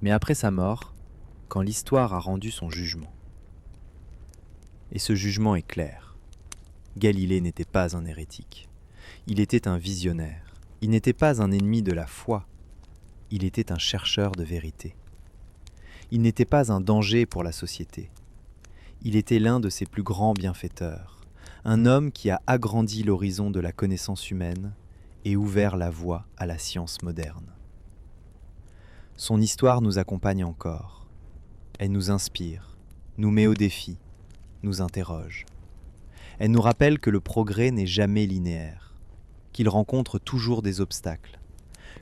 Mais après sa mort, quand l'histoire a rendu son jugement. Et ce jugement est clair. Galilée n'était pas un hérétique. Il était un visionnaire. Il n'était pas un ennemi de la foi. Il était un chercheur de vérité. Il n'était pas un danger pour la société. Il était l'un de ses plus grands bienfaiteurs, un homme qui a agrandi l'horizon de la connaissance humaine et ouvert la voie à la science moderne. Son histoire nous accompagne encore. Elle nous inspire, nous met au défi, nous interroge. Elle nous rappelle que le progrès n'est jamais linéaire, qu'il rencontre toujours des obstacles,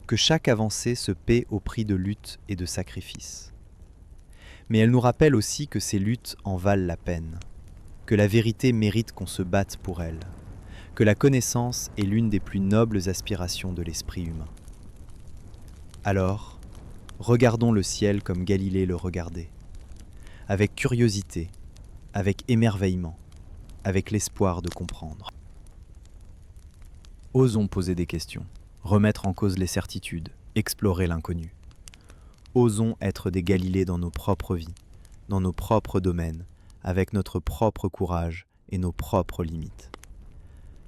que chaque avancée se paie au prix de luttes et de sacrifices. Mais elle nous rappelle aussi que ces luttes en valent la peine, que la vérité mérite qu'on se batte pour elle, que la connaissance est l'une des plus nobles aspirations de l'esprit humain. Alors, regardons le ciel comme Galilée le regardait, avec curiosité, avec émerveillement, avec l'espoir de comprendre. Osons poser des questions, remettre en cause les certitudes, explorer l'inconnu. Osons être des Galilées dans nos propres vies, dans nos propres domaines, avec notre propre courage et nos propres limites.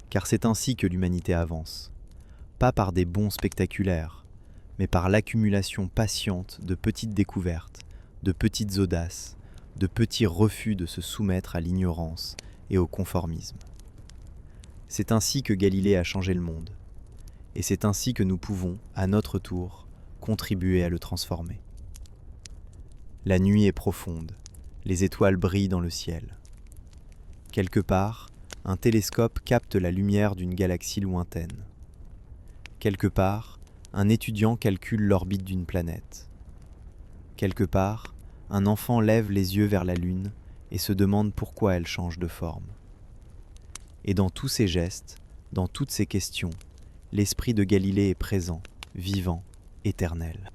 Car c'est ainsi que l'humanité avance, pas par des bonds spectaculaires, mais par l'accumulation patiente de petites découvertes, de petites audaces, de petits refus de se soumettre à l'ignorance et au conformisme. C'est ainsi que Galilée a changé le monde, et c'est ainsi que nous pouvons, à notre tour, contribuer à le transformer. La nuit est profonde, les étoiles brillent dans le ciel. Quelque part, un télescope capte la lumière d'une galaxie lointaine. Quelque part, un étudiant calcule l'orbite d'une planète. Quelque part, un enfant lève les yeux vers la lune et se demande pourquoi elle change de forme. Et dans tous ces gestes, dans toutes ces questions, l'esprit de Galilée est présent, vivant, éternel.